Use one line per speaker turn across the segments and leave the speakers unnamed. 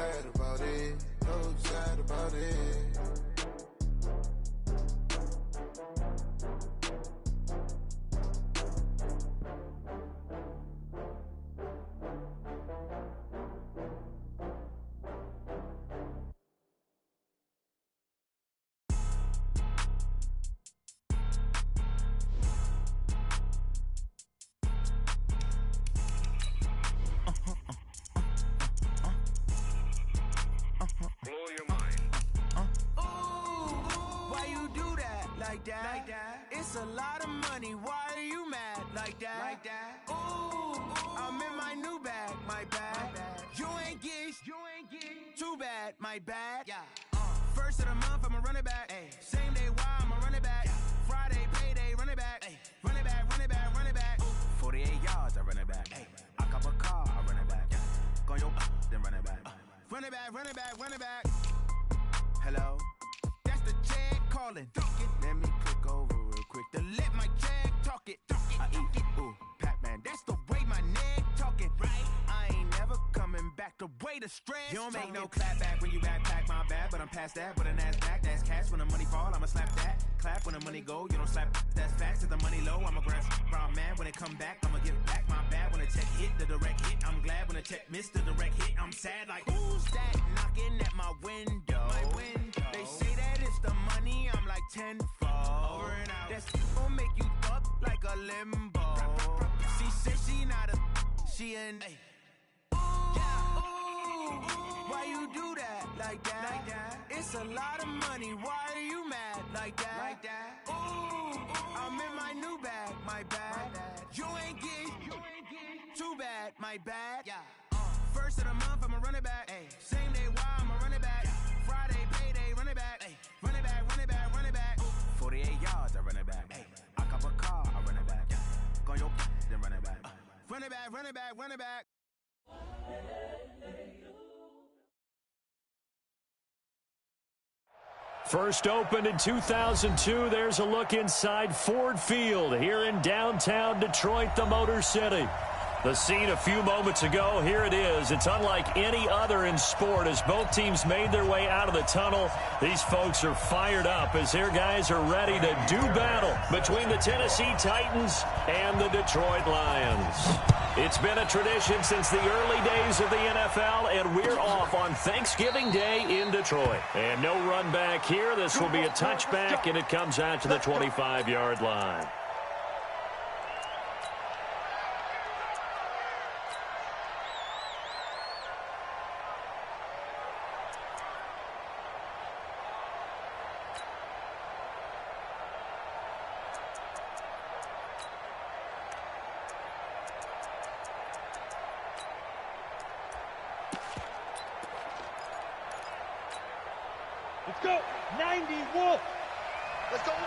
sad about it, so sad about it.
It's a lot of money, why are you mad like that? Ooh, I'm in my new bag, my bad. You ain't get too bad, my bad. First of the month, I'ma run it back. Same day, why I'ma run it back. Friday, payday, run it back. Run it back, run it back, run it back. 48 yards, I run it back. I cop a car, I run it back. Go your then run it back. Run it back, run it back, run it back. Hello? That's the check calling. Let me click over real quick to let my check talk it. I eat it, ooh, Pac-Man. That's the way my neck talking, right? I ain't never coming back the way the stress. You don't make no clap back when you backpack, my bad, but I'm past that. With an ass back, that's cash. When the money fall, I'ma slap that. Clap when the money go, you don't slap. That's facts. To the money low, I'ma grab brown man. When it come back, I'ma give back my bad. When the check hit, the direct hit. I'm glad when the check missed the direct hit. I'm sad like, who's that knocking at my window? They say that it's the money, I'm like tenfold. Over and out. That's gon' make you up like a limbo. She said she not a, she an. Ooh, why you do that like that? It's a lot of money, why are you mad like that? Ooh, I'm in my new bag, my bad. You ain't get too bad, my bad. First of the month, I'ma run it back. Same day, why I'ma run it back. Friday, payday, run it back. Run it back, run it back, run it back. 48 yards, I run it back. I cop a car, I run it back. Go your then run it back. Run it back, run it back, run it back.
First opened in 2002, there's a look inside Ford Field here in downtown Detroit, the Motor City. The scene a few moments ago, here it is. It's unlike any other in sport as both teams made their way out of the tunnel. These folks are fired up as their guys are ready to do battle between the Tennessee Titans and the Detroit Lions. It's been a tradition since the early days of the NFL, and we're off on Thanksgiving Day in Detroit. And no run back here. This will be a touchback, and it comes out to the 25-yard line.
Let's go. 90, Wolf.
Let's go, Wolf.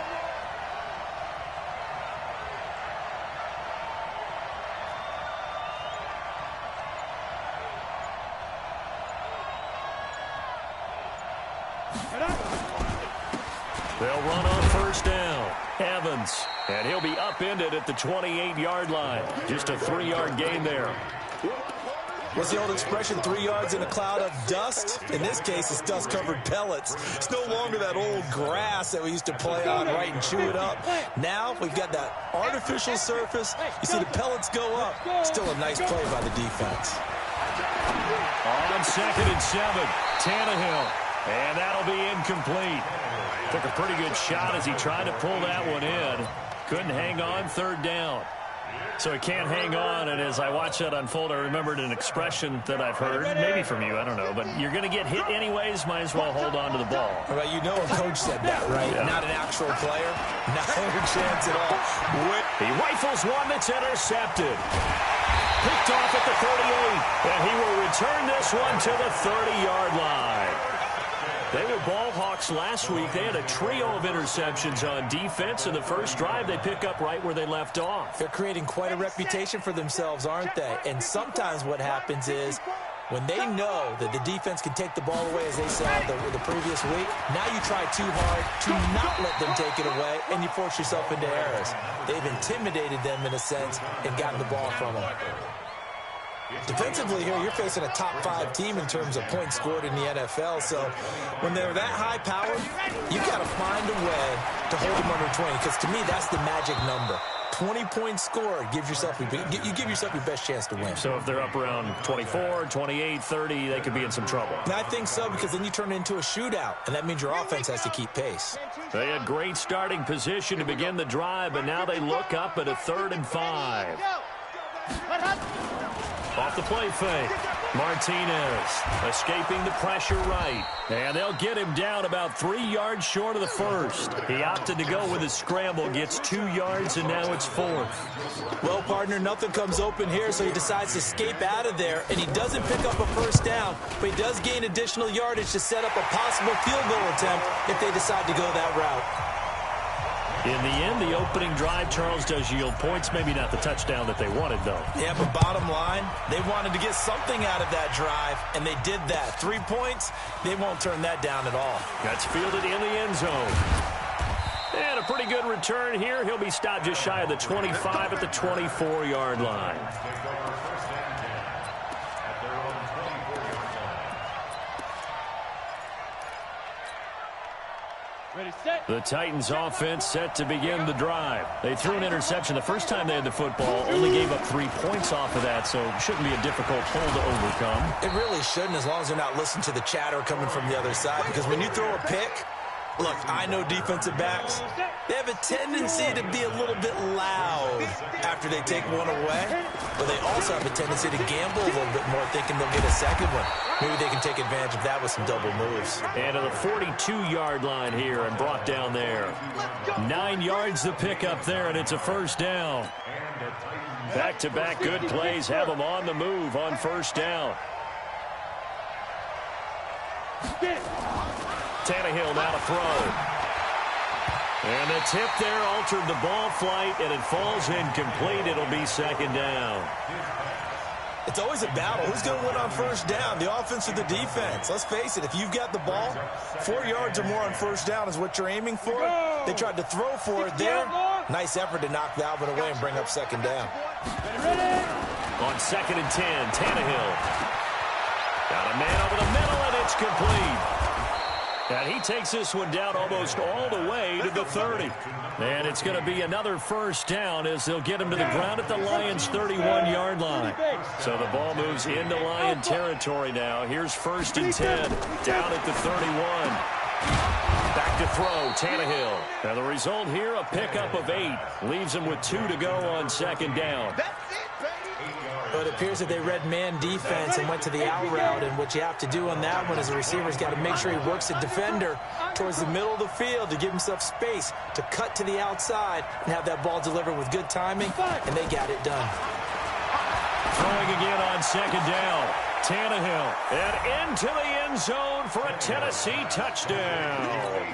They'll run on first down. Evans. And he'll be upended at the 28-yard line. Just a 3-yard gain there.
What's the old expression, 3 yards in a cloud of dust? In this case, it's dust-covered pellets. It's no longer that old grass that we used to play on, right, and chew it up. Now we've got that artificial surface. You see the pellets go up. Still a nice play by the defense.
On 2nd and 7, Tannehill. And that'll be incomplete. Took a pretty good shot as he tried to pull that one in. Couldn't hang on, 3rd down. So he can't hang on, and as I watched that unfold, I remembered an expression that I've heard, maybe from you, I don't know, but you're going to get hit anyways, might as well hold on to the ball.
Right, you know a coach said that, right? Yeah. Not an actual player. Not a chance at all.
He rifles one that's intercepted. Picked off at the 38, and he will return this one to the 30-yard line. They were ball hawks last week. They had a trio of interceptions on defense. In the first drive, they pick up right where they left off.
They're creating quite a reputation for themselves, aren't they? And sometimes what happens is when they know that the defense can take the ball away, as they saw the previous week, now you try too hard to not let them take it away, and you force yourself into errors. They've intimidated them in a sense and gotten the ball from them. Defensively here, you're facing a top 5 team in terms of points scored in the NFL. So when they're that high-powered, you've got to find a way to hold them under 20. Because to me, that's the magic number. 20 points scored, you give yourself your best chance to win.
So if they're up around 24, 28, 30, they could be in some trouble.
And I think so, because then you turn it into a shootout, and that means your offense has to keep pace.
They had great starting position to begin the drive, but now they look up at a 3rd and 5. Off the play fake. Martinez escaping the pressure right. And they'll get him down about 3 yards short of the first. He opted to go with a scramble, gets 2 yards, and now it's 4th.
Well, partner, nothing comes open here, so he decides to escape out of there, and he doesn't pick up a first down, but he does gain additional yardage to set up a possible field goal attempt if they decide to go that route.
In the end, the opening drive, Charles, does yield points. Maybe not the touchdown that they wanted, though.
Yeah, but bottom line, they wanted to get something out of that drive, and they did that. 3 points, they won't turn that down at all.
That's fielded in the end zone. And a pretty good return here. He'll be stopped just shy of the 25 at the 24-yard line. The Titans offense set to begin the drive. They threw an interception the first time they had the football, only gave up 3 points off of that, so it shouldn't be a difficult hole to overcome.
It really shouldn't, as long as they're not listening to the chatter coming from the other side, because when you throw a pick, look, I know defensive backs, they have a tendency to be a little bit loud after they take one away, but they also have a tendency to gamble a little bit more, thinking they'll get a second one. Maybe they can take advantage of that with some double moves.
And to the 42-yard line here and brought down there. 9 yards to pick up there, and it's a first down. Back-to-back good plays have them on the move on first down. Tannehill now to throw. And the tip there altered the ball flight, and it falls incomplete. It'll be second down.
It's always a battle. Who's going to win on first down, the offense or the defense? Let's face it, if you've got the ball, 4 yards or more on first down is what you're aiming for. They tried to throw for it there. Nice effort to knock that one away and bring up second down.
On 2nd and 10, Tannehill. Got a man over the middle, and it's complete. And he takes this one down almost all the way to the 30. And it's going to be another first down as they'll get him to the ground at the Lions' 31-yard line. So the ball moves into Lion territory now. Here's 1st and 10 down at the 31. Back to throw, Tannehill. And the result here, a pickup of 8. Leaves him with 2 to go on second down.
But it appears that they read man defense and went to the out route, and what you have to do on that one is the receiver's got to make sure he works the defender towards the middle of the field to give himself space to cut to the outside and have that ball delivered with good timing, and they got it done.
Throwing again on second down. Tannehill, and into the end zone for a Tennessee touchdown.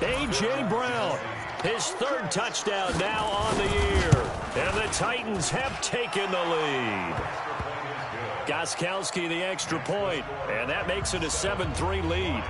A.J. Brown, his 3rd touchdown now on the year. And the Titans have taken the lead. Gostkowski the extra point, and that makes it a 7-3 lead.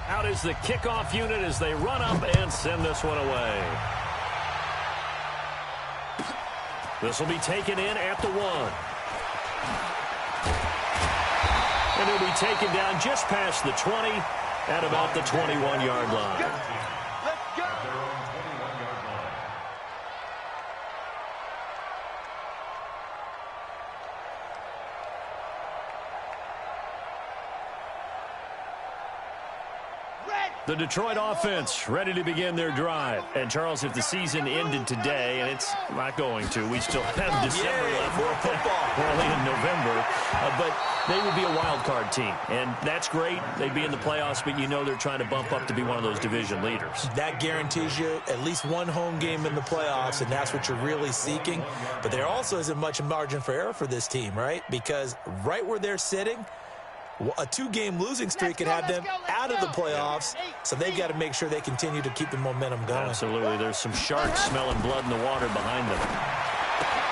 Out is the kickoff unit as they run up and send this one away. This will be taken in at the 1. And he'll be taken down just past the 20 at about the 21-yard line. The Detroit offense ready to begin their drive. And, Charles, if the season ended today, and it's not going to, we still have December left.
More football.
We're only in November. But they would be a wild card team. And that's great. They'd be in the playoffs, but you know they're trying to bump up to be one of those division leaders.
That guarantees you at least one home game in the playoffs, and that's what you're really seeking. But there also isn't much margin for error for this team, right? Because right where they're sitting, A 2-game losing streak could have them out of the playoffs, so they've got to make sure they continue to keep the momentum going.
Absolutely. There's some sharks smelling blood in the water behind them.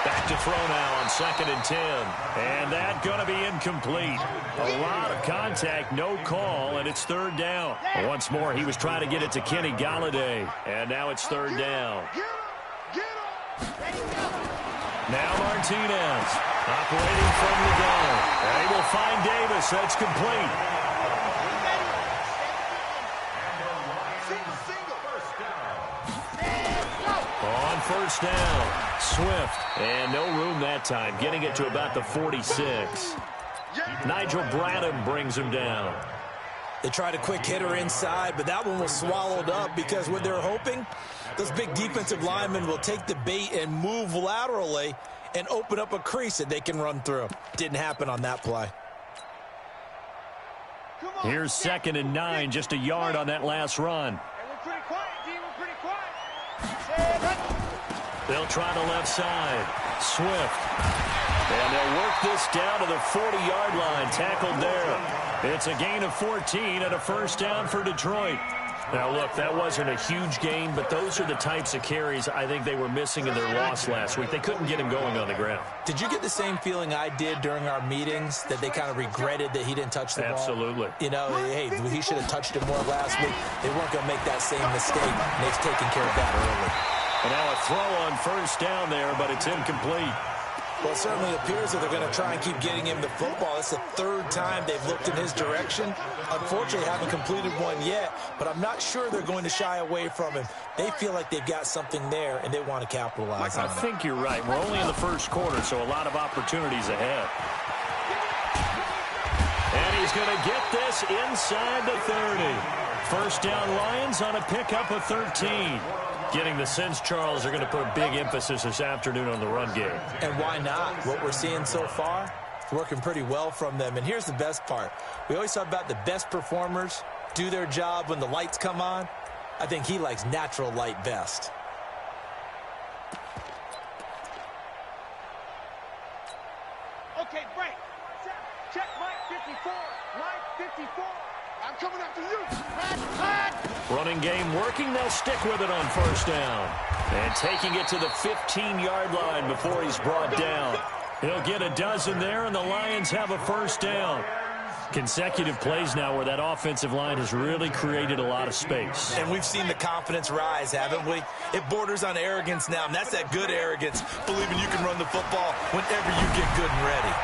Back to throw now on 2nd and 10. And that's going to be incomplete. A lot of contact, no call, and it's 3rd down. Once more, he was trying to get it to Kenny Galladay, and now it's 3rd down. Now Martinez operating from the gun. And he will find Davis. That's complete. On 1st down, Swift. And no room that time, getting it to about the 46. Nigel Bradham brings him down.
They tried a quick hitter inside, but that one was swallowed up because what they're hoping, those big defensive linemen will take the bait and move laterally and open up a crease that they can run through. Didn't happen on that play.
Here's 2nd and 9, just a yard on that last run. They'll try the left side. Swift. And they'll work this down to the 40-yard line. Tackled there. It's a gain of 14 and a 1st down for Detroit. Now, look, that wasn't a huge gain, but those are the types of carries I think they were missing in their loss last week. They couldn't get him going on the ground.
Did you get the same feeling I did during our meetings, that they kind of regretted that he didn't touch the ball?
Absolutely.
You know, hey, he should have touched it more last week. They weren't going to make that same mistake, and they've taken care of that early.
And now a throw on 1st down there, but it's incomplete.
Well, it certainly appears that they're going to try and keep getting him the football. It's the 3rd time they've looked in his direction. Unfortunately, haven't completed one yet, but I'm not sure they're going to shy away from him. They feel like they've got something there, and they want to capitalize on it.
I think you're right. We're only in the 1st quarter, so a lot of opportunities ahead. And he's going to get this inside the 30. 1st down Lions on a pickup of 13. Getting the sense Charles are going to put a big emphasis this afternoon on the run game.
And why not? What we're seeing so far, working pretty well from them. And here's the best part. We always talk about the best performers do their job when the lights come on. I think he likes natural light best.
Okay, break. Check Mike 54. Mike 54. I'm coming after you.
Running game working. They'll stick with it on 1st down. And taking it to the 15-yard line before he's brought down. He'll get a dozen there, and the Lions have a 1st down. Consecutive plays now where that offensive line has really created a lot of space.
And we've seen the confidence rise, haven't we? It borders on arrogance now, and that's that good arrogance, believing you can run the football whenever you get good and ready.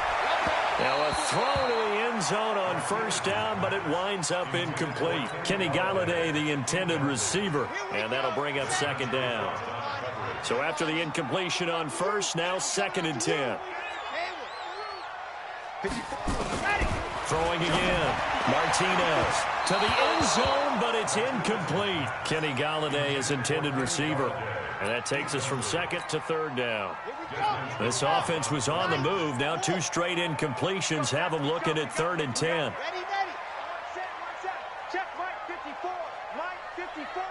Now a throw to the end zone on 1st down, but it winds up incomplete. Kenny Galladay, the intended receiver, and that'll bring up 2nd down. So after the incompletion on 1st, now 2nd and 10. Throwing again. Martinez to the end zone, but it's incomplete. Kenny Galladay is intended receiver. And that takes us from 2nd to 3rd down. This offense was on the move. Now 2 straight incompletions have them looking at 3rd and 10.
Ready. Check Mike 54. Mike 54.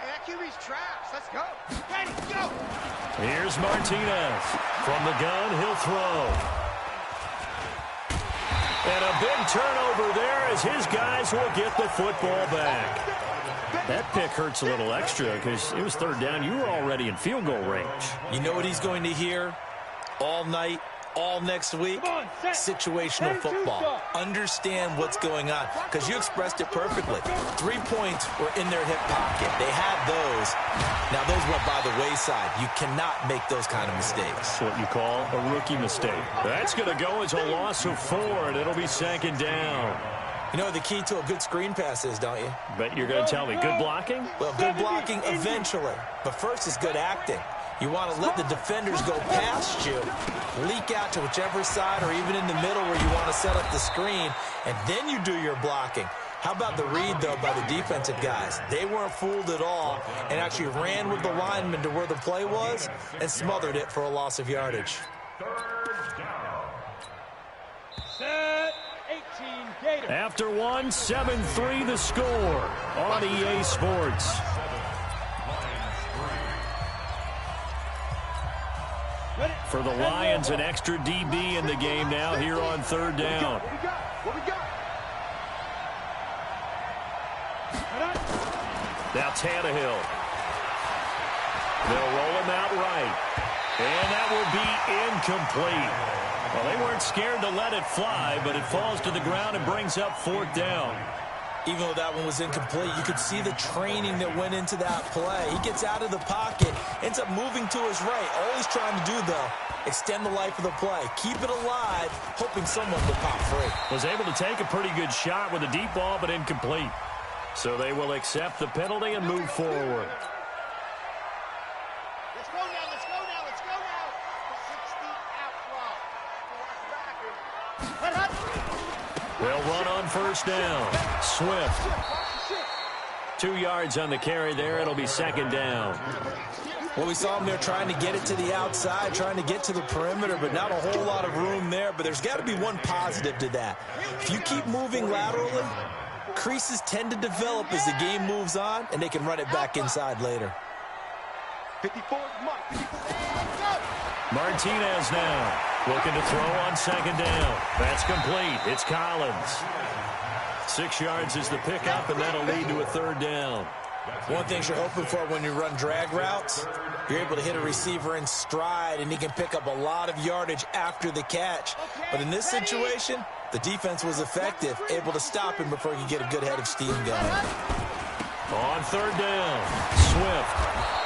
Hey, that QB's trash. Let's go. Ready, go.
Here's Martinez. From the gun, he'll throw. And a big turnover there as his guys will get the football back. That pick hurts a little extra because it was 3rd down. You were already in field goal range.
You know what he's going to hear all night, all next week? Situational football. Understand what's going on, because you expressed it perfectly. 3 points were in their hip pocket. They had those. Now, those went by the wayside. You cannot make those kind of mistakes.
That's what you call a rookie mistake. That's going to go as a loss of 4, and it'll be 2nd down.
You know what the key to a good screen pass is, don't you?
But you're going to tell me, good blocking?
Well, good blocking eventually. But first is good acting. You want to let the defenders go past you, leak out to whichever side or even in the middle where you want to set up the screen, and then you do your blocking. How about the read, though, by the defensive guys? They weren't fooled at all and actually ran with the lineman to where the play was and smothered it for a loss of yardage.
Set 18 Gator.
After 1, 7-3 the score on EA Sports. For the Lions, an extra DB in the game now here on 3rd down.
What we got?
Now Tannehill. They'll roll him out right. And that will be incomplete. Well, they weren't scared to let it fly, but it falls to the ground and brings up 4th down.
Even though that one was incomplete, you could see the training that went into that play. He gets out of the pocket, ends up moving to his right. All he's trying to do, though, extend the life of the play. Keep it alive, hoping someone will pop free.
Was able to take a pretty good shot with a deep ball, but incomplete. So they will accept the penalty and move forward.
Let's go now, let's go now, let's go now. 60 out block.
They'll run on 1st down. Swift. 2 yards on the carry there. It'll be 2nd down.
Well, we saw him there trying to get it to the outside, trying to get to the perimeter, but not a whole lot of room there. But there's got to be one positive to that. If you keep moving laterally, creases tend to develop as the game moves on, and they can run it back inside later.
54,
Martinez now looking to throw on 2nd down. That's complete. It's Collins. 6 yards is the pickup, and that'll lead to a 3rd down.
One thing you're hoping for when you run drag routes, you're able to hit a receiver in stride, and he can pick up a lot of yardage after the catch. But in this situation, the defense was effective, able to stop him before he could get a good head of steam going.
On 3rd down, Swift.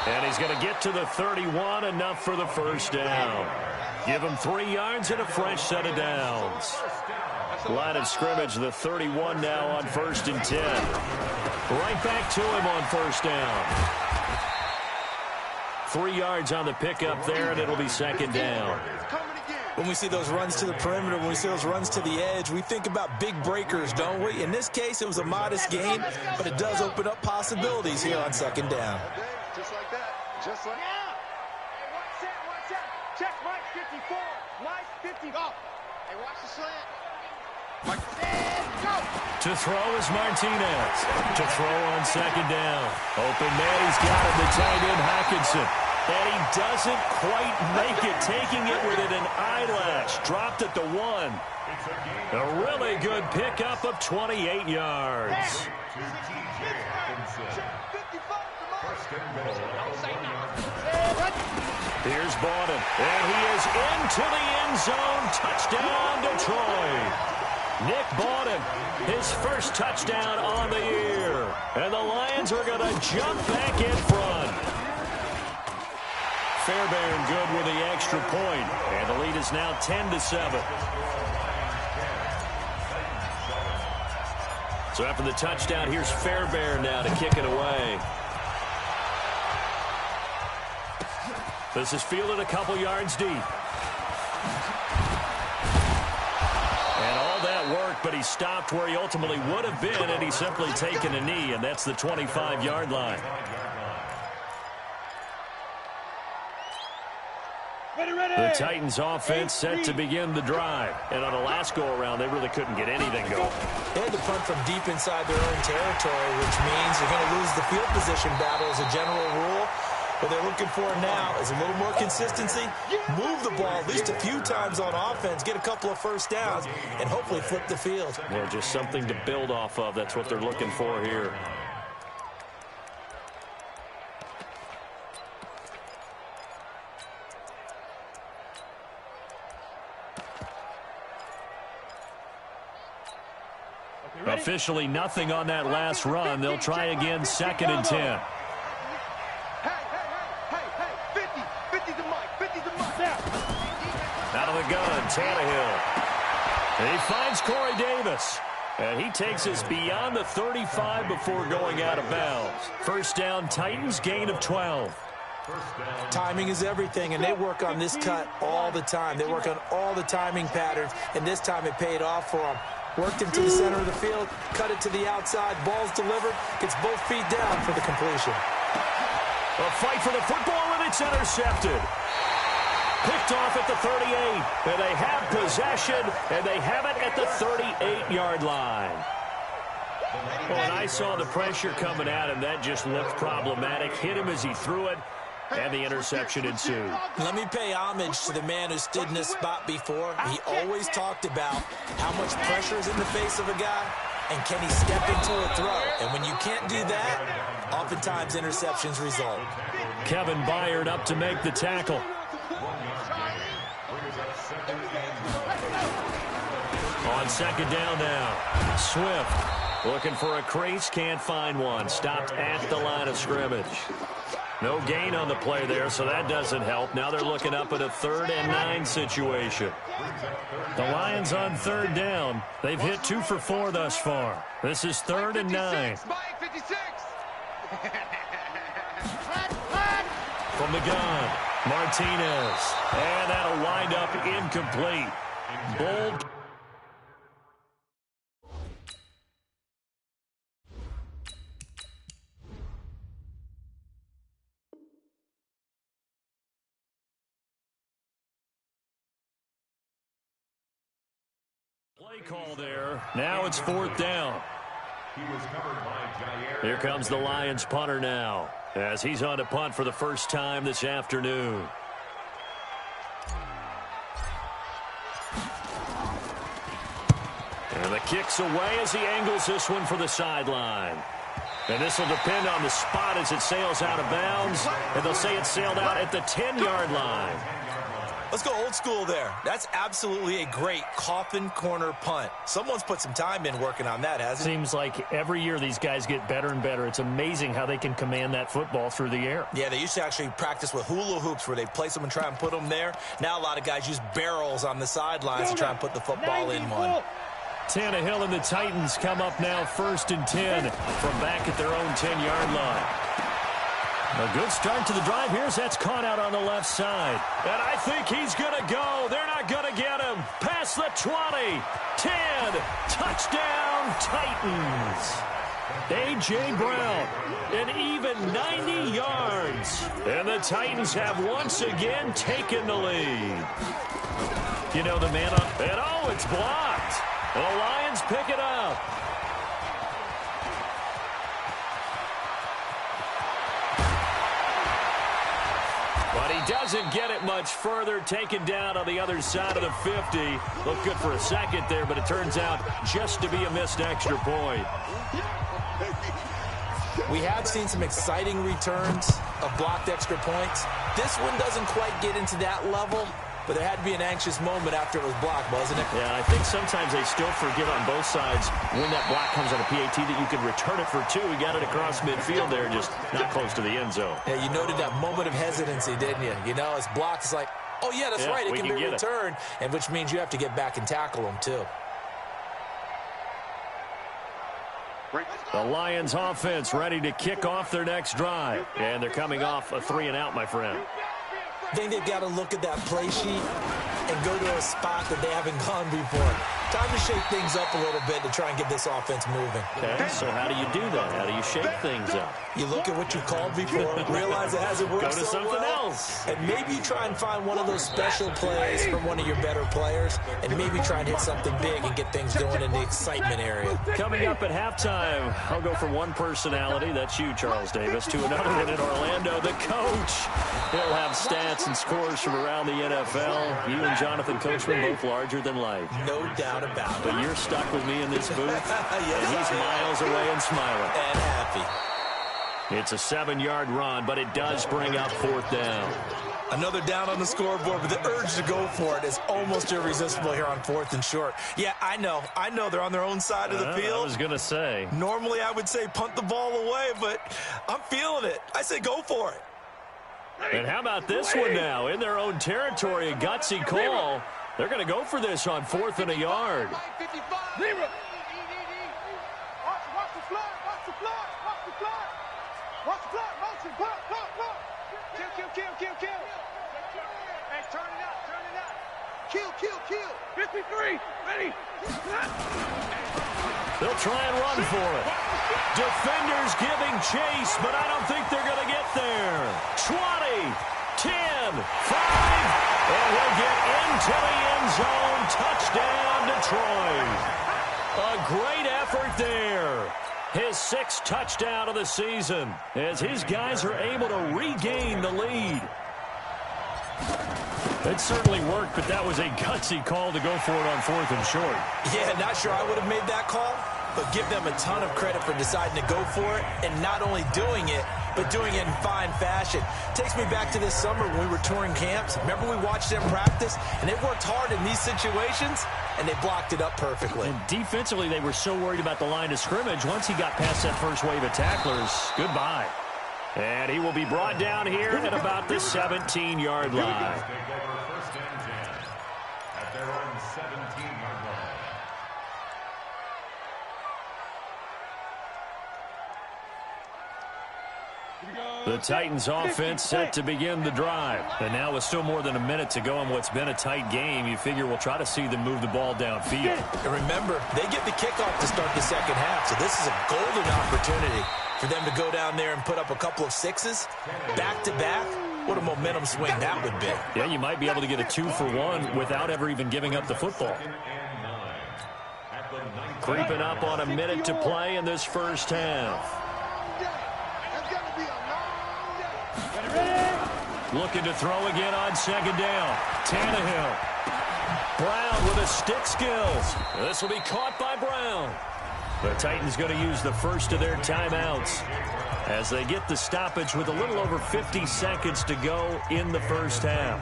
And he's going to get to the 31, enough for the 1st down. Give him 3 yards and a fresh set of downs. Line of scrimmage, the 31 now on 1st and 10. Right back to him on 1st down. 3 yards on the pickup there, and it'll be 2nd down.
When we see those runs to the perimeter, when we see those runs to the edge, we think about big breakers, don't we? In this case, it was a modest gain, but it does open up possibilities here on 2nd down.
Just like that. Just like that.
Hey, watch that, watch that. Check Mike 54. Mike 50. Go.
Hey, watch the slant.
Mike. Go.
To throw is Martinez. To throw on 2nd down. Open man, he's got him, the tight end Hockenson. And he doesn't quite make it, taking it within an eyelash. Dropped at the 1. A really good pickup of 28 yards. Here's Bowden, and he is into the end zone. Touchdown, Detroit. Nick Bowden, his first touchdown on the year. And the Lions are going to jump back in front. Fairbairn good with the extra point, and the lead is now 10-7. So after the touchdown, here's Fairbairn now to kick it away. This is fielded a couple yards deep. And all that work, but he stopped where he ultimately would have been, and he's simply taken a knee, and that's the 25-yard line. The Titans offense set to begin the drive. And on the last go-around, they really couldn't get anything going.
They had to punt from deep inside their own territory, which means they're going to lose the field position battle as a general rule. What they're looking for now is a little more consistency, move the ball at least a few times on offense, get a couple of 1st downs, and hopefully flip the field.
Yeah, just something to build off of. That's what they're looking for here. Officially nothing on that last run. They'll try again, 2nd and 10. Out of the gun, Tannehill. And he finds Corey Davis. And he takes us beyond the 35 before going out of bounds. 1st down, Titans, gain of 12.
Timing is everything, and they work on this cut all the time. They work on all the timing patterns, and this time it paid off for them. Worked him to the center of the field, cut it to the outside, ball's delivered, gets both feet down for the completion.
A fight for the football, and it's intercepted. Picked off at the 38, and they have possession, and they have it at the 38-yard line. Well, and I saw the pressure coming at him. That just looked problematic. Hit him as he threw it, and the interception ensued.
Let me pay homage to the man who stood in this spot before. He always talked about how much pressure is in the face of a guy. and can he step into a throw? And when you can't do that, oftentimes interceptions result.
Kevin Byard up to make the tackle. On second down now, Swift looking for a crease, can't find one. Stopped at the line of scrimmage. No gain on the play there, so that doesn't help. Now they're looking up at a 3rd and 9 situation. The Lions on 3rd down. They've hit 2 for 4 thus far. This is 3rd and 9. From the gun, Martinez. And that'll wind up incomplete. Bold. Play call there. Now it's 4th down. Here comes the Lions punter now, as he's on to punt for the first time this afternoon. And the kick's away as he angles this one for the sideline. And this will depend on the spot as it sails out of bounds. And they'll say it sailed out at the 10-yard line.
Let's go old school there. That's absolutely a great coffin corner punt. Someone's put some time in working on that, hasn't it?
Seems like every year these guys get better and better. It's amazing how they can command that football through the air.
Yeah, they used to actually practice with hula hoops where they place them and try and put them there. Now a lot of guys use barrels on the sidelines to try and put the football in one.
Tannehill and the Titans come up now 1st and 10 from back at their own 10-yard line. A good start to the drive. Here's that's caught out on the left side. And I think he's going to go. They're not going to get him. Past the 20. 10. Touchdown, Titans. A.J. Brown, an even 90 yards. And the Titans have once again taken the lead. You know, the man up. And oh, it's blocked. The Lions pick it up. But he doesn't get it much further. Taken down on the other side of the 50. Looked good for a second there, but it turns out just to be a missed extra point.
We have seen some exciting returns of blocked extra points. This one doesn't quite get into that level, but there had to be an anxious moment after it was blocked, wasn't it?
Yeah, I think sometimes they still forget on both sides when that block comes on a PAT that you can return it for 2. He got it across midfield there, just not close to the end zone.
Yeah, you noted that moment of hesitancy, didn't you? You know, it's blocked. It's like, oh, yeah, that's right. It can be returned, and which means you have to get back and tackle him, too.
The Lions offense ready to kick off their next drive. And they're coming off a 3-and-out, my friend.
I think they've got to look at that play sheet and go to a spot that they haven't gone before. Time to shake things up a little bit to try and get this offense moving.
Okay, so how do you do that? How do you shake things up?
You look at what you called before, realize it hasn't worked
so well. Go to something else.
And maybe you try and find one of those special plays from one of your better players, and maybe try and hit something big and get things going in the excitement area.
Coming up at halftime, I'll go from one personality, that's you, Charles Davis, to another one in Orlando, the coach. He'll have stats and scores from around the NFL. You and Jonathan Coachman both larger than life.
No doubt about it.
But you're stuck with me in this booth,
yes,
and he's miles away and smiling.
And happy.
It's a 7-yard run, but it does bring up 4th down.
Another down on the scoreboard, but the urge to go for it is almost irresistible here on 4th and short. Yeah, I know they're on their own side of the field.
I was going to say.
Normally I would say punt the ball away, but I'm feeling it. I say go for it.
And how about this one now? In their own territory, a gutsy call. They're going to go for this on 4th and a yard.
Kill. 53, ready.
They'll try and run for it. Defenders giving chase, but I don't think they're going to get there. 20, 10, 5, and he'll get into the end zone. Touchdown, Detroit. A great effort there. His 6th touchdown of the season as his guys are able to regain the lead. It certainly worked, but that was a gutsy call to go for it on 4th and short.
Yeah, not sure I would have made that call, but give them a ton of credit for deciding to go for it, and not only doing it, but doing it in fine fashion. Takes me back to this summer when we were touring camps. Remember we watched them practice, and they worked hard in these situations, and they blocked it up perfectly.
And defensively, they were so worried about the line of scrimmage. Once he got past that first wave of tacklers, goodbye. And he will be brought down here at about the 17-yard line. The Titans offense set to begin the drive. And now with still more than a minute to go in what's been a tight game, you figure we'll try to see them move the ball downfield.
And remember, they get the kickoff to start the second half, so this is a golden opportunity for them to go down there and put up a couple of sixes back-to-back. What a momentum swing that would be.
Yeah, you might be able to get a 2-for-1 without ever even giving up the football. Creeping up on a minute to play in this first half. Looking to throw again on second down. Tannehill. Brown with his stick skills. This will be caught by Brown. The Titans going to use the first of their timeouts as they get the stoppage with a little over 50 seconds to go in the first half.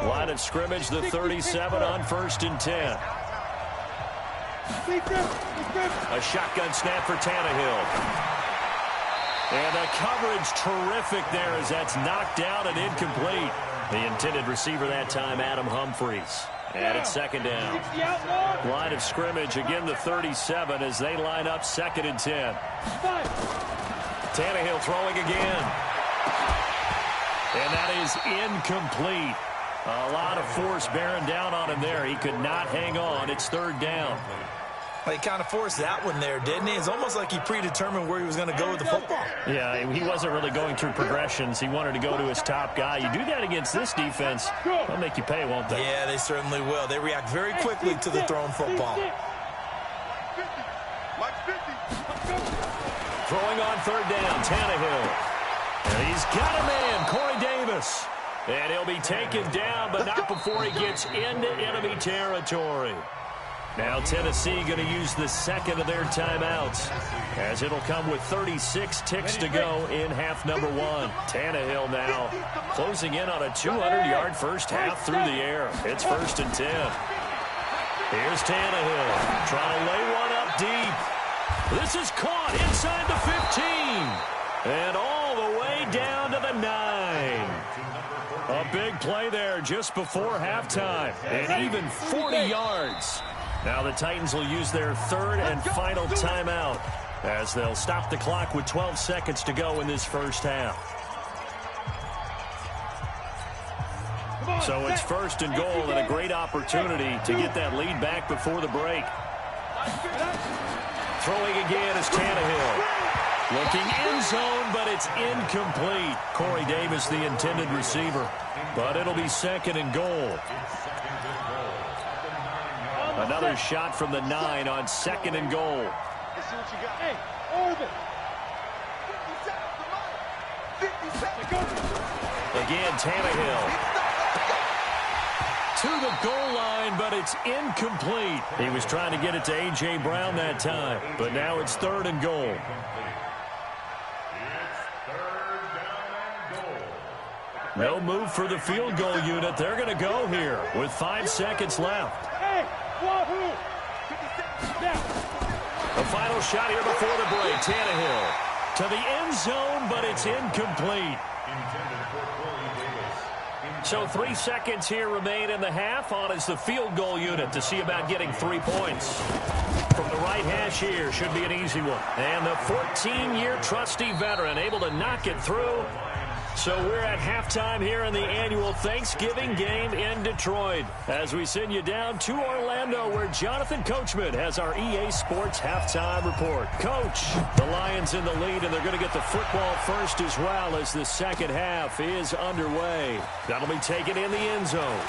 Line of scrimmage, the 37 on 1st and 10. A shotgun snap for Tannehill. And the coverage terrific there as that's knocked down and incomplete. The intended receiver that time, Adam Humphries. And it's second down. Line of scrimmage, again the 37 as they line up 2nd and 10. Tannehill throwing again. And that is incomplete. A lot of force bearing down on him there. He could not hang on. It's 3rd down.
Well, he kind of forced that one there, didn't he? It's almost like he predetermined where he was going to go with the football.
Yeah, he wasn't really going through progressions. He wanted to go to his top guy. You do that against this defense, they'll make you pay, won't they?
Yeah, they certainly will. They react very quickly to the thrown football.
Throwing on 3rd down, Tannehill. And he's got a man, Corey Davis. And he'll be taken down, but not before he gets into enemy territory. Now Tennessee going to use the second of their timeouts as it'll come with 36 ticks to go in half number 1. Tannehill now closing in on a 200-yard first half through the air. It's 1st and 10. Here's Tannehill trying to lay one up deep. This is caught inside the 15 and all the way down to the 9. A big play there just before halftime and even 40 yards. Now the Titans will use their 3rd and final timeout as they'll stop the clock with 12 seconds to go in this first half. So it's 1st and goal and a great opportunity to get that lead back before the break. Throwing again is Tannehill. Looking end zone, but it's incomplete. Corey Davis, the intended receiver. But it'll be 2nd and goal. Another shot from the 9 on 2nd and goal.
Let's see what you got. Hey, Orban.
Again, Tannehill. To the goal line, but it's incomplete. He was trying to get it to A.J. Brown that time, but now it's 3rd and goal. No move for the field goal unit. They're going to go here with 5 seconds left. The final shot here before the break. Tannehill to the end zone, but it's incomplete. So 3 seconds here remain in the half. On is the field goal unit to see about getting 3 points. From the right hash here, should be an easy one. And the 14-year trusty veteran able to knock it through. So we're at halftime here in the annual Thanksgiving game in Detroit as we send you down to Orlando where Jonathan Coachman has our EA Sports halftime report. Coach, the Lions in the lead, and they're going to get the football first as well as the second half is underway. That'll be taken in the end zone.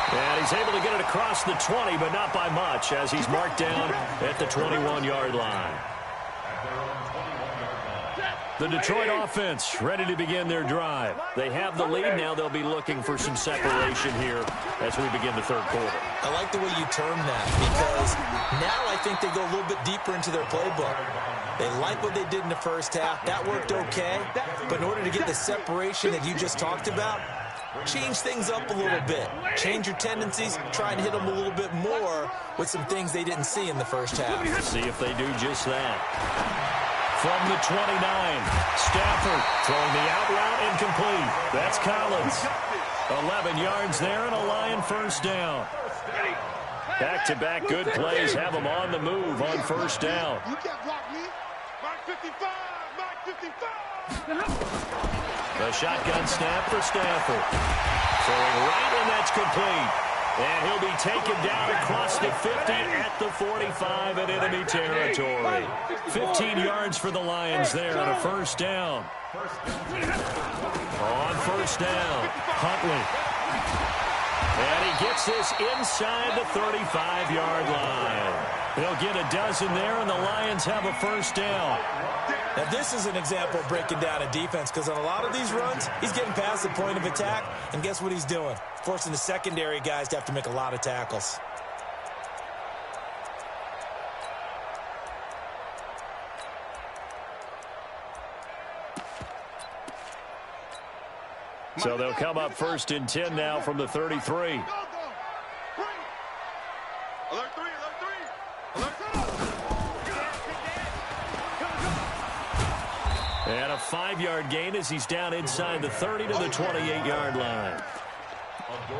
And he's able to get it across the 20, but not by much as he's marked down at the 21-yard line. The Detroit offense ready to begin their drive. They have the lead. Now they'll be looking for some separation here as we begin the third quarter.
I like the way you term that because now I think they go a little bit deeper into their playbook. They like what they did in the first half. That worked okay. But in order to get the separation that you just talked about, change things up a little bit. Change your tendencies. Try and hit them a little bit more with some things they didn't see in the first half.
See if they do just that. From the 29, Stafford throwing the out route incomplete. That's Collins. 11 yards there and a Lion first down. Back-to-back good plays have them on the move on first down.
You can't block me. Mark 55, Mark 55.
The shotgun snap for Stafford. Throwing right, and that's complete. And he'll be taken down across the 50 at the 45 in enemy territory. 15 yards for the Lions there on a first down. On first down, Huntley. And he gets this inside the 35-yard line. He'll get a dozen there, and the Lions have a first down.
Now, this is an example of breaking down a defense because on a lot of these runs, he's getting past the point of attack, and guess what he's doing? Forcing the secondary guys to have to make a lot of tackles.
So they'll come up first and 10 now from the 33. And a 5-yard gain as he's down inside the 30 to the 28-yard line.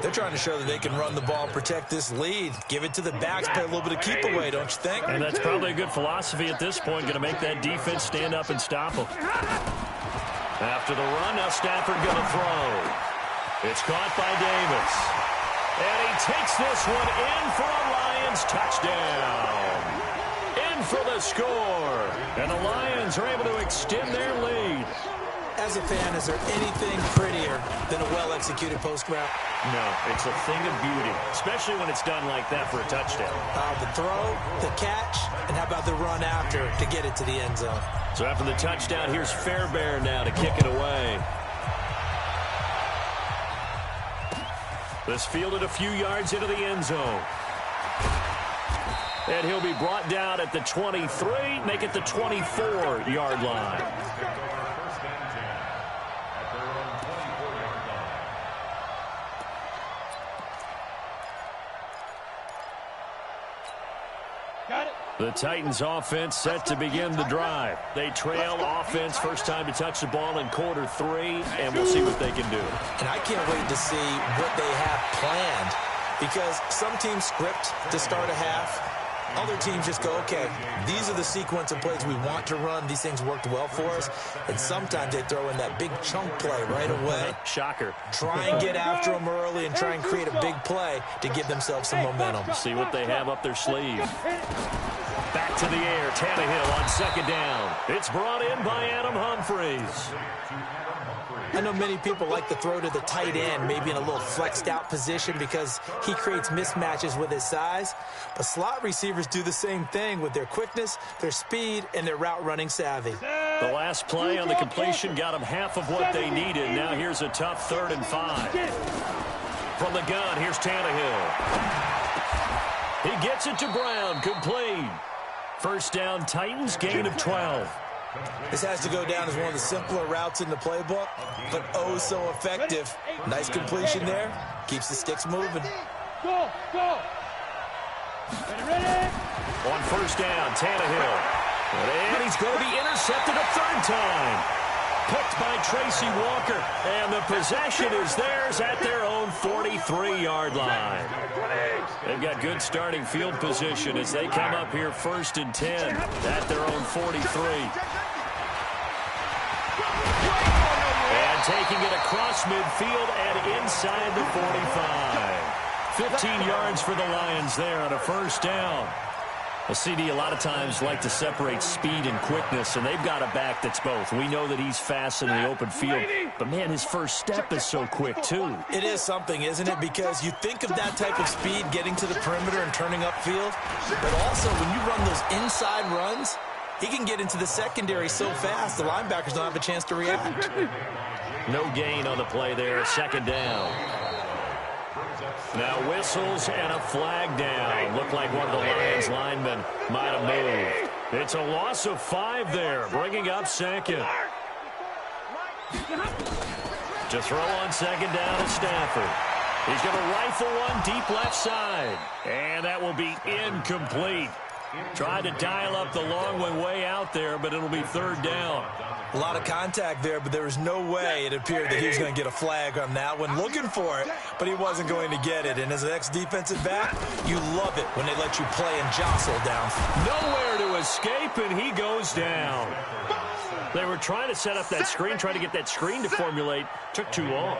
They're trying to show that they can run the ball and protect this lead. Give it to the backs, play a little bit of keep away, don't you think?
And that's probably a good philosophy at this point, going to make that defense stand up and stop them. After the run, now Stafford going to throw. It's caught by Davis. And he takes this one in for a Lions touchdown. In for the score. And the Lions are able to extend their lead.
As a fan, is there anything prettier than a well-executed post route?
No, it's a thing of beauty, especially when it's done like that for a touchdown.
The throw, the catch, and how about the run after to get it to the end zone?
So after the touchdown, here's Fairbairn now to kick it away. This fielded a few yards into the end zone. And he'll be brought down at the 23, make it the 24-yard line. The Titans offense set to begin the drive. They trail offense first time to touch the ball in quarter 3, and we'll see what they can do.
And I can't wait to see what they have planned because some teams script to start a half. Other teams just go, okay, these are the sequence of plays we want to run. These things worked well for us. And sometimes they throw in that big chunk play right away.
Shocker.
Try and get after them early and try and create a big play to give themselves some momentum.
See what they have up their sleeve. Back to the air, Tannehill on second down. It's brought in by Adam Humphries.
I know many people like to throw to the tight end, maybe in a little flexed out position because he creates mismatches with his size. But slot receivers do the same thing with their quickness, their speed, and their route running savvy.
The last play on the completion got them half of what they needed. Now here's a tough 3rd and 5. From the gun, here's Tannehill. He gets it to Brown, complete. First down, Titans, gain of 12.
This has to go down as one of the simpler routes in the playbook, but oh so effective. Nice completion there. Keeps the sticks moving.
Go, go. Ready?
On first down, Tannehill. And he's going to be intercepted a 3rd time. Picked by Tracy Walker. And the possession is theirs at their own 43-yard line. They've got good starting field position as they come up here 1st and 10 at their own 43. And taking it across midfield and inside the 45. 15 yards for the Lions there on a first down. Well, CD, a lot of times like to separate speed and quickness, and they've got a back that's both. We know that he's fast in the open field, but, man, his first step is so quick, too.
It is something, isn't it? Because you think of that type of speed getting to the perimeter and turning upfield, but also when you run those inside runs, He can get into the secondary so fast, the linebackers don't have a chance to react.
No gain on the play there, second down. Now whistles and a flag down. Looked like one of the Lions linemen might have moved. It's a loss of 5 there, bringing up second. To throw on second down at Stafford. He's going to rifle one deep left side. And that will be incomplete. Tried to dial up the long one way out there, but it'll be third down.
A lot of contact there, but there was no way it appeared that he was going to get a flag on that one. Looking for it, but he wasn't going to get it. And as an ex-defensive back, you love it when they let you play and jostle down.
Nowhere to escape, and he goes down. They were trying to set up that screen, trying to get that screen to formulate. Took too long.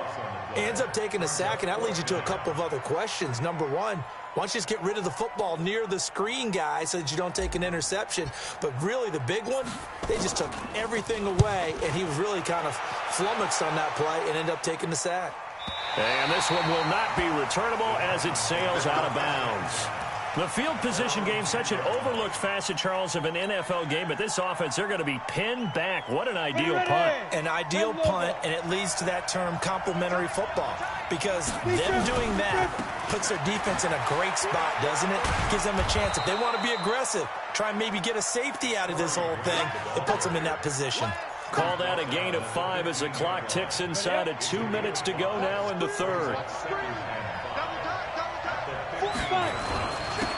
He ends up taking a sack, and that leads you to a couple of other questions. Number one, why don't you just get rid of the football near the screen guy so that you don't take an interception? But really the big one, they just took everything away, and he was really kind of flummoxed on that play and ended up taking the sack.
And this one will not be returnable as it sails out of bounds. The field position game, such an overlooked facet, Charles, of an NFL game. But this offense, they're going to be pinned back. What an ideal punt.
An ideal punt, and it leads to that term complementary football. Because them doing that puts their defense in a great spot, doesn't it? Gives them a chance. If they want to be aggressive, try and maybe get a safety out of this whole thing, it puts them in that position.
Call that a gain of 5 as the clock ticks inside of 2 minutes to go now in the third.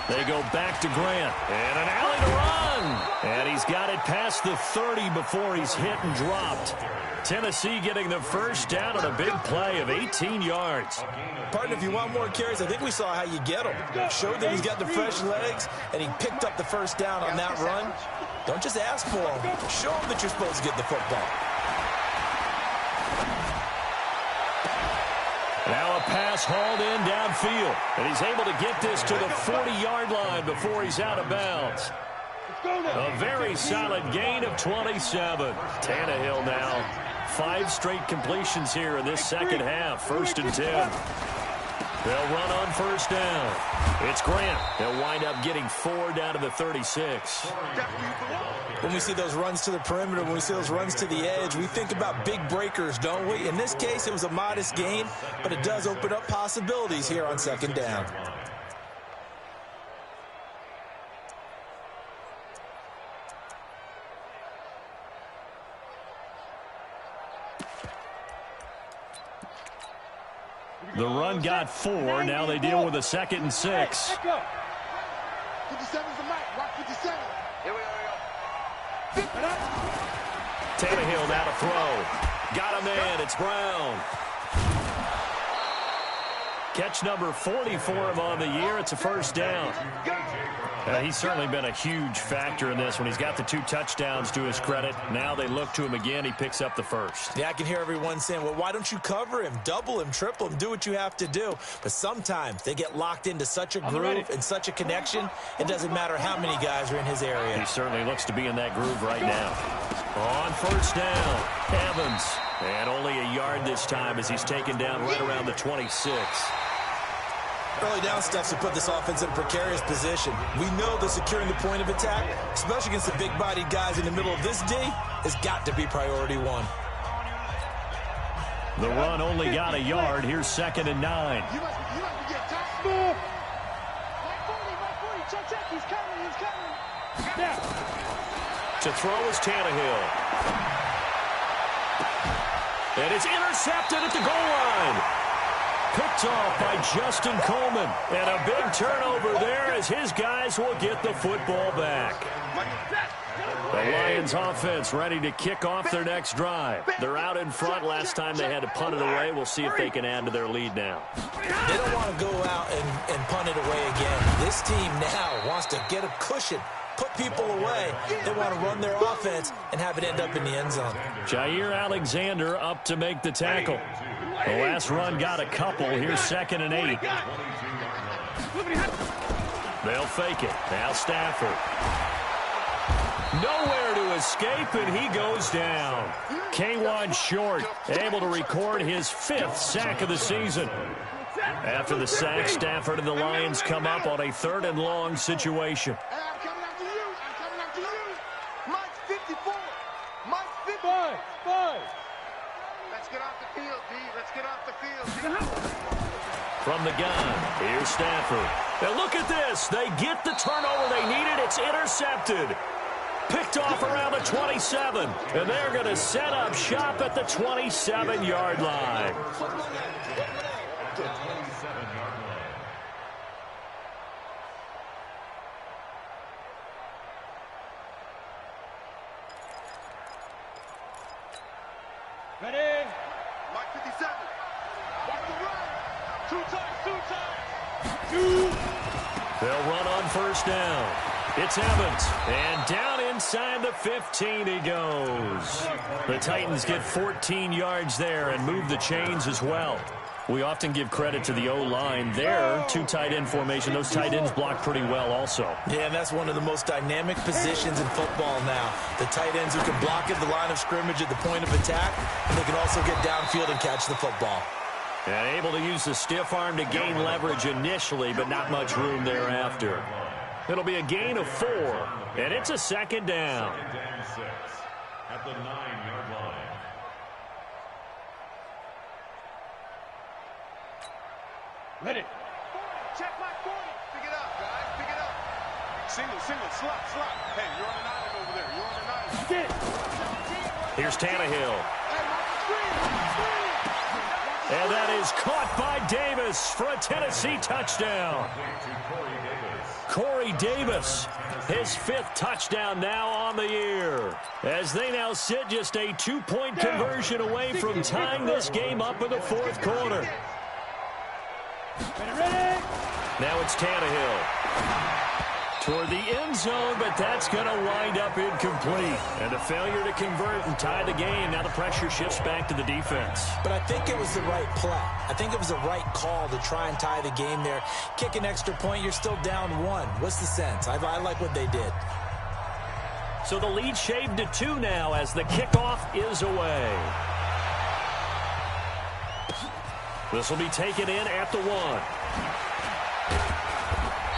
They go back to Grant. And an alley to run. And he's got it past the 30 before he's hit and dropped. Tennessee getting the first down on a big play of 18 yards.
Partner, if you want more carries, I think we saw how you get him. Showed that he's got the fresh legs, and he picked up the first down on that run. Don't just ask for him. Show him that you're supposed to get the football.
Now a pass hauled in downfield. And he's able to get this to the 40-yard line before he's out of bounds. A very solid gain of 27. Tannehill now 5 straight completions here in this second half. 1st and 10. They'll run on first down. It's Grant. They'll wind up getting 4 down to the 36.
When we see those runs to the perimeter, when we see those runs to the edge, we think about big breakers, don't we? In this case, it was a modest gain, but it does open up possibilities here on second down.
The run got 4. Now they deal with a 2nd and 6.
57's the mic. Rock 57. Here we go.
Tannehill now to throw. Got a man. It's Brown. Catch number 40 for him on the year. It's a first down. He's certainly been a huge factor in this when he's got the 2 touchdowns to his credit. Now they look to him again. He picks up the first.
Yeah, I can hear everyone saying, well, why don't you cover him, double him, triple him, do what you have to do. But sometimes they get locked into such a groove and such a connection, it doesn't matter how many guys are in his area.
He certainly looks to be in that groove right now. On first down, Evans. And only a yard this time as he's taken down right around the 26.
Early down stuff to put this offense in a precarious position. We know that securing the point of attack, especially against the big-bodied guys in the middle of this D, has got to be priority 1.
The run only got a yard. Here's 2nd and 9.
You must be getting top. Move. Check. He's coming. Yeah.
To throw is Tannehill. And it's intercepted at the goal line. Picked off by Justin Coleman. And a big turnover there as his guys will get the football back. The Lions offense ready to kick off their next drive. They're out in front. Last time they had to punt it away. We'll see if they can add to their lead now.
They don't want to go out and punt it away again. This team now wants to get a cushion, put people away. They want to run their offense and have it end up in the end zone.
Jair Alexander up to make the tackle. The last run got a couple. Here's 2nd and 8. They'll fake it. Now Stafford. Nowhere to escape, and he goes down. K1 Short able to record his 5th sack of the season. After the sack, Stafford and the Lions come up on a 3rd and long situation.
I'm coming after you. Let's get off the field, D. Let's get off the field, D.
From the gun, here's Stafford. And look at this. They get the turnover they needed. It's intercepted. Picked off around the 27. And they're going to set up shop at the 27-yard line.
Ready?
Mike 57. Watch the run.
Two times.
They'll run on first down. It's Evans, and down inside the 15 he goes. The Titans get 14 yards there and move the chains as well. We often give credit to the O-line there. Two tight end formation. Those tight ends block pretty well also.
Yeah, and that's one of the most dynamic positions in football now. The tight ends who can block at the line of scrimmage at the point of attack, and they can also get downfield and catch the football.
And able to use the stiff arm to gain leverage initially, but not much room thereafter. It'll be a gain of 4, and it's a second down.
Second and 6 at the 9-yard line.
Ready?
Check my 40. Pick it up, guys. Pick it up. Single, slot. Hey, you're on an island over there. You're on an island.
Here's Tannehill.
Hey, screen.
And that is caught by Davis for a Tennessee touchdown. Corey Davis, his 5th touchdown now on the year. As they now sit just a 2-point conversion away from tying this game up in the 4th quarter.
Ready?
Now it's Tannehill. Toward the end zone, but that's going to wind up incomplete. And a failure to convert and tie the game. Now the pressure shifts back to the defense.
But I think it was the right play. I think it was the right call to try and tie the game there. Kick an extra point, you're still down 1. What's the sense? I like what they did.
So the lead shaved to 2 now as the kickoff is away. This will be taken in at the 1.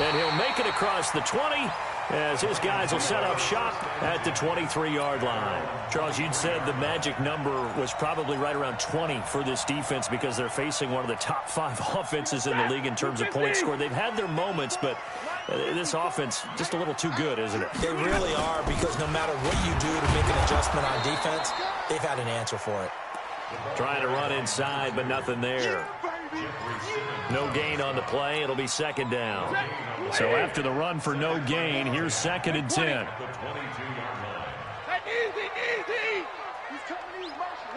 And he'll make it across the 20 as his guys will set up shop at the 23-yard line. Charles, you'd said the magic number was probably right around 20 for this defense because they're facing one of the top 5 offenses in the league in terms of points scored. They've had their moments, but this offense just a little too good, isn't it?
They really are, because no matter what you do to make an adjustment on defense, they've had an answer for it.
Trying to run inside, but nothing there. No gain on the play. It'll be second down. So after the run for no gain, here's 2nd and 10.
Easy. He's coming in motion.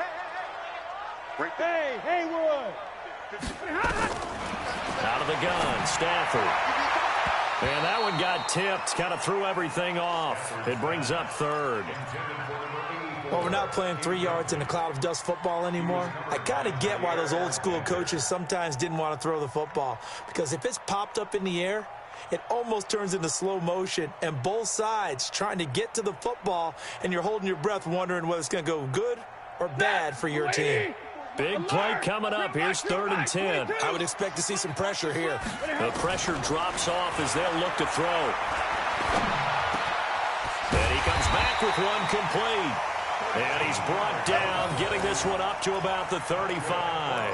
Hey, Haywood.
Out of the gun, Stafford. And that one got tipped. Kind of threw everything off. It brings up 3rd.
Well, we're not playing 3 yards in a cloud of dust football anymore. I kind of get why those old school coaches sometimes didn't want to throw the football. Because if it's popped up in the air, it almost turns into slow motion. And both sides trying to get to the football, and you're holding your breath wondering whether it's going to go good or bad for your team.
Big play coming up. Here's 3rd and 10.
I would expect to see some pressure here.
The pressure drops off as they'll look to throw. And he comes back with one complete. And he's brought down, getting this one up to about the 35.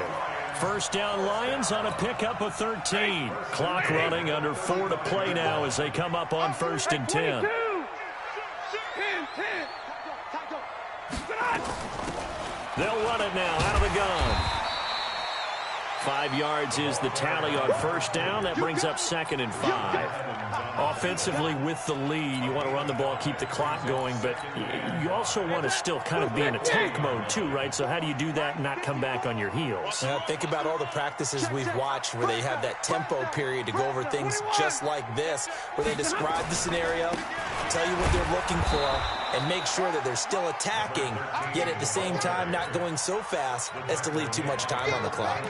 First down Lions on a pickup of 13. Clock running under 4 to play now as they come up on 1st and 10. They'll run it now out of the gun. 5 yards is the tally on first down. That brings up 2nd and 5. Offensively with the lead, you want to run the ball, keep the clock going, but you also want to still kind of be in attack mode too, right? So how do you do that and not come back on your heels?
Think about all the practices we've watched where they have that tempo period to go over things just like this, where they describe the scenario, tell you what they're looking for, and make sure that they're still attacking, yet at the same time not going so fast as to leave too much time on the clock.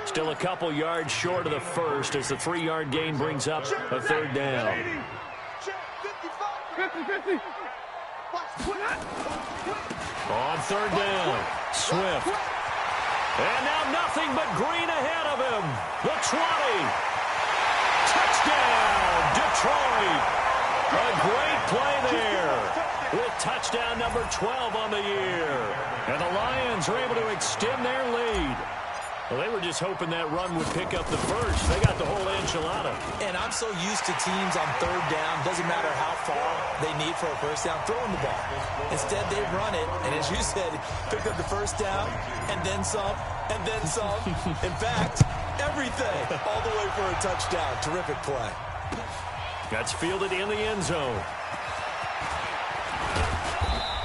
Still a couple yards short of the first as the 3-yard gain brings up a 3rd down.
50.
On 3rd down, Swift. And now nothing but green ahead of him. The 20. Touchdown, Detroit. A great play there with touchdown number 12 on the year. And the Lions are able to extend their lead. Well, they were just hoping that run would pick up the first. They got the whole enchilada.
And I'm so used to teams on third down, doesn't matter how far they need for a first down, throwing the ball. Instead, they run it, and as you said, picked up the first down, and then some, and then some. In fact, everything, all the way for a touchdown. Terrific play.
That's fielded in the end zone.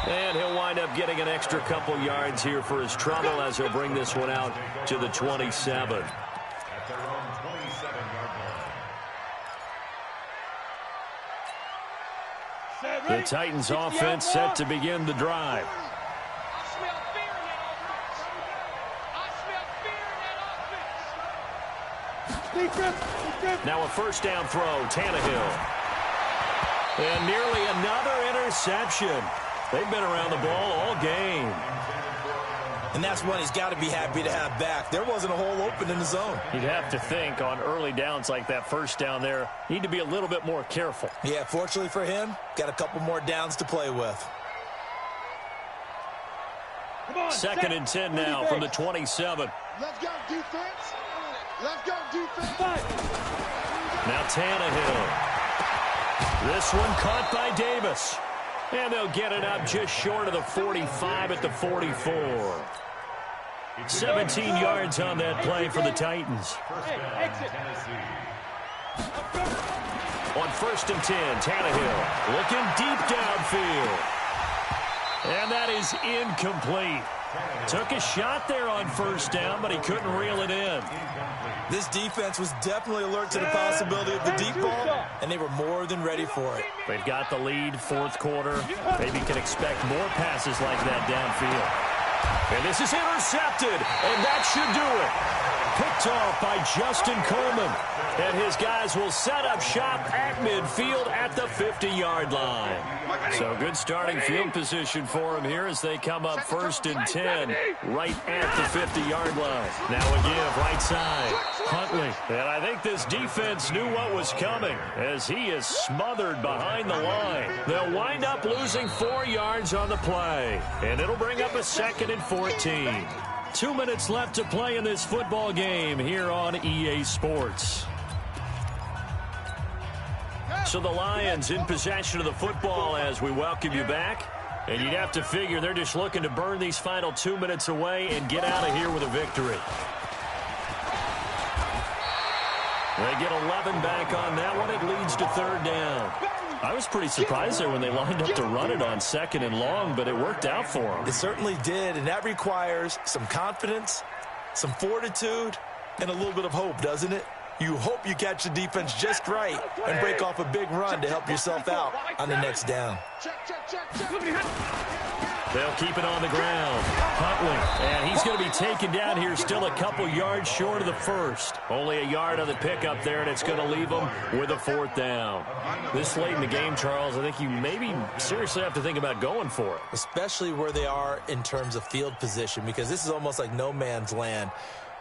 And he'll wind up getting an extra couple yards here for his trouble as he'll bring this one out to the 27.
At their own 27-yard line.
The Titans offense set to begin the drive. Now a first down throw, Tannehill. And nearly another interception. They've been around the ball all game.
And that's one he's got to be happy to have back. There wasn't a hole open in the zone.
You'd have to think on early downs like that first down there, need to be a little bit more careful.
Yeah, fortunately for him, got a couple more downs to play with.
Second and 10 now from the 27.
Let's go, defense. Let's go, defense.
Now Tannehill. This one caught by Davis. And they'll get it up just short of the 45 at the 44. 17 yards on that play for the Titans. On first and 10, Tannehill looking deep downfield. And that is incomplete. Took a shot there on first down, but he couldn't reel it in.
This defense was definitely alert to the possibility of the deep ball, and they were more than ready for it.
They've got the lead, fourth quarter. Maybe can expect more passes like that downfield. And this is intercepted, and that should do it. Picked off by Justin Coleman. And his guys will set up shop at midfield at the 50-yard line. So good starting field position for him here as they come up first and 10 right at the 50-yard line. Now a give right side. Huntley. And I think this defense knew what was coming as he is smothered behind the line. They'll wind up losing 4 yards on the play. And it'll bring up a second and 14. 2 minutes left to play in this football game here on EA Sports. So the Lions in possession of the football as we welcome you back. And you'd have to figure they're just looking to burn these final 2 minutes away and get out of here with a victory. They get 11 back on that one. It leads to third down. I was pretty surprised there when they lined up to run it on second and long, but it worked out for them.
It certainly did, and that requires some confidence, some fortitude, and a little bit of hope, doesn't it? You hope you catch the defense just right and break off a big run to help yourself out on the next down.
They'll keep it on the ground. Huntley, and he's going to be taken down here still a couple yards short of the first. Only a yard on the pickup there, and it's going to leave them with a fourth down. This late in the game, Charles, I think you maybe seriously have to think about going for it.
Especially where they are in terms of field position, because this is almost like no man's land.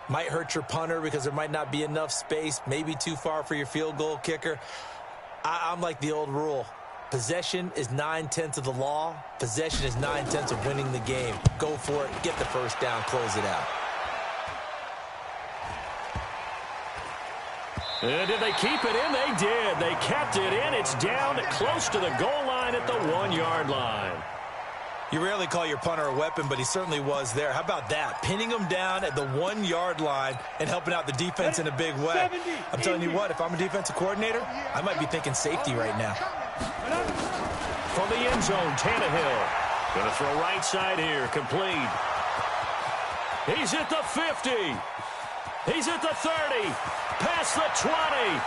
Might hurt your punter because there might not be enough space, maybe too far for your field goal kicker. I'm like the old rule. Possession is 9/10 of the law. Possession is 9/10 of winning the game. Go for it. Get the first down. Close it out.
And did they keep it in? They did. They kept it in. It's down close to the goal line at the 1-yard line.
You rarely call your punter a weapon, but he certainly was there. How about that? Pinning him down at the 1-yard line and helping out the defense in a big way. I'm telling you what, if I'm a defensive coordinator, I might be thinking safety right now.
From the end zone, Tannehill. Going to throw right side here, complete. He's at the 50. He's at the 30. Past the 20.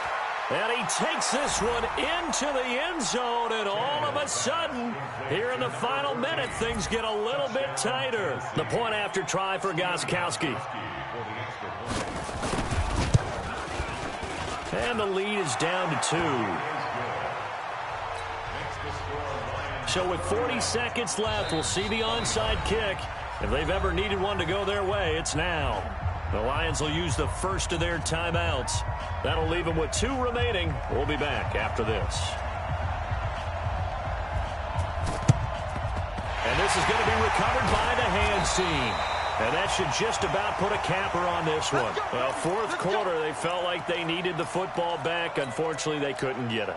And he takes this one into the end zone, and all of a sudden, here in the final minute, things get a little bit tighter. The point after try for Gostkowski. And the lead is down to 2. So with 40 seconds left, we'll see the onside kick. If they've ever needed one to go their way, it's now. The Lions will use the first of their timeouts. That'll leave them with 2 remaining. We'll be back after this. This is going to be recovered by the hands team. And that should just about put a capper on this one. Well, fourth quarter, they felt like they needed the football back. Unfortunately, they couldn't get it.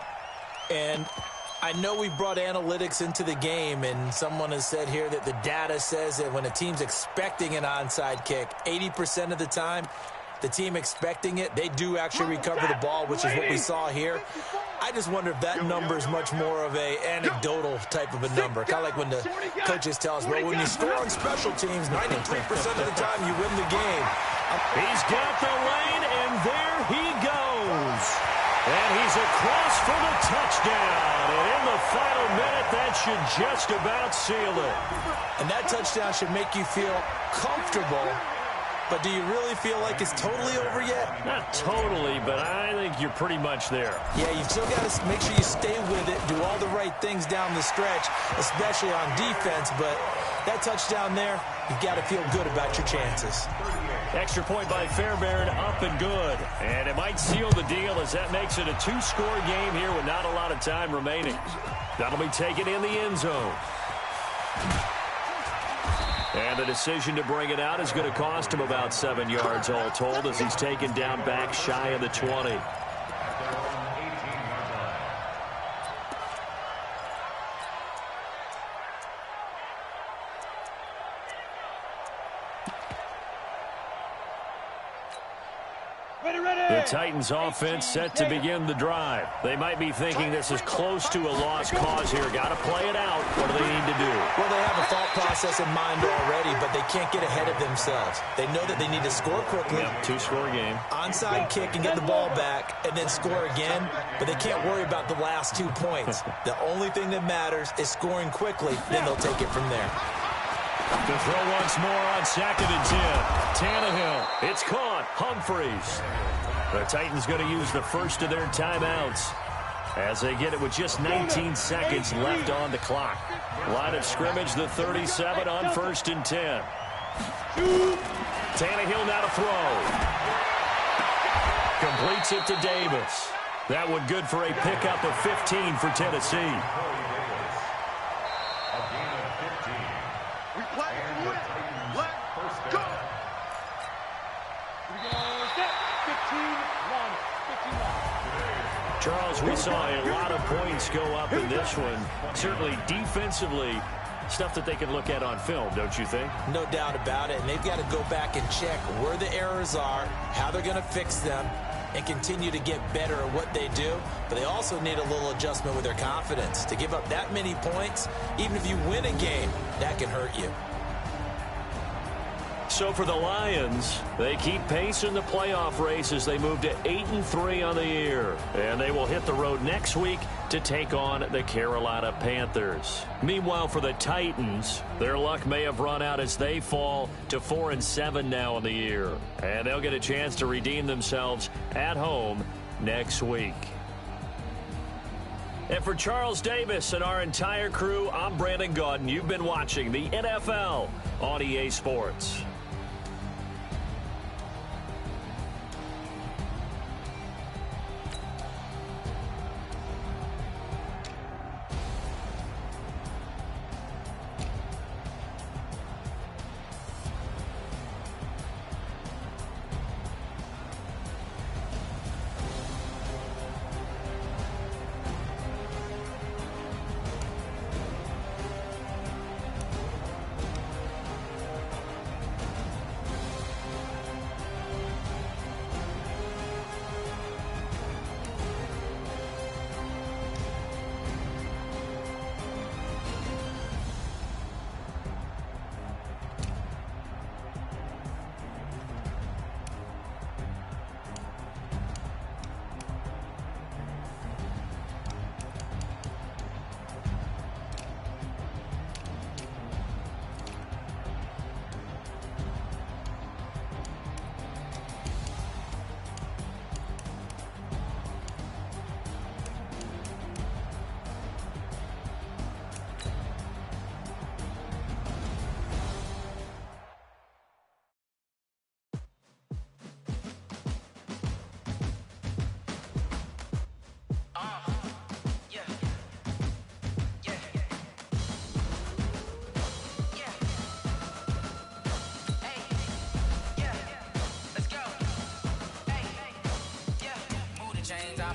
And I know we brought analytics into the game, and someone has said here that the data says that when a team's expecting an onside kick, 80% of the time, the team expecting it, they do actually recover the ball, which is what we saw here. I just wonder if that number is much more of a anecdotal type of a number. Kind of like when the coaches tell us, well, when you score on special teams, 93% of the time you win the game.
He's got the lane, and there he goes. And he's across for the touchdown. And in the final minute, that should just about seal it.
And that touchdown should make you feel comfortable. But do you really feel like it's totally over yet?
Not totally, but I think you're pretty much there.
Yeah, you've still got to make sure you stay with it, do all the right things down the stretch, especially on defense. But that touchdown there, you've got to feel good about your chances.
Extra point by Fairbairn, up and good. And it might seal the deal as that makes it a two-score game here with not a lot of time remaining. That'll be taken in the end zone. And the decision to bring it out is going to cost him about 7 yards all told as he's taken down back shy of the 20. The Titans offense set to begin the drive. They might be thinking this is close to a lost cause here. Got to play it out. What do they need to do?
Well, they have a thought process in mind already, but they can't get ahead of themselves. They know that they need to score quickly.
Yep, two-score game.
Onside kick and get the ball back and then score again, but they can't worry about the last 2 points. The only thing that matters is scoring quickly, then they'll take it from there.
To throw once more on 2nd and 10. Tannehill. It's caught. Humphreys. The Titans going to use the first of their timeouts as they get it with just 19 seconds left on the clock. Line of scrimmage, the 37 on 1st and 10. Tannehill now to throw. Completes it to Davis. That one good for a pickup of 15 for Tennessee. Charles, we saw a lot of points go up in this one. Certainly defensively, stuff that they can look at on film, don't you think?
No doubt about it. And they've got to go back and check where the errors are, how they're going to fix them, and continue to get better at what they do. But they also need a little adjustment with their confidence. To give up that many points, even if you win a game, that can hurt you.
So for the Lions, they keep pace in the playoff race as they move to 8-3 on the year. And they will hit the road next week to take on the Carolina Panthers. Meanwhile, for the Titans, their luck may have run out as they fall to 4-7 now in the year. And they'll get a chance to redeem themselves at home next week. And for Charles Davis and our entire crew, I'm Brandon Gaudin. You've been watching the NFL on EA Sports.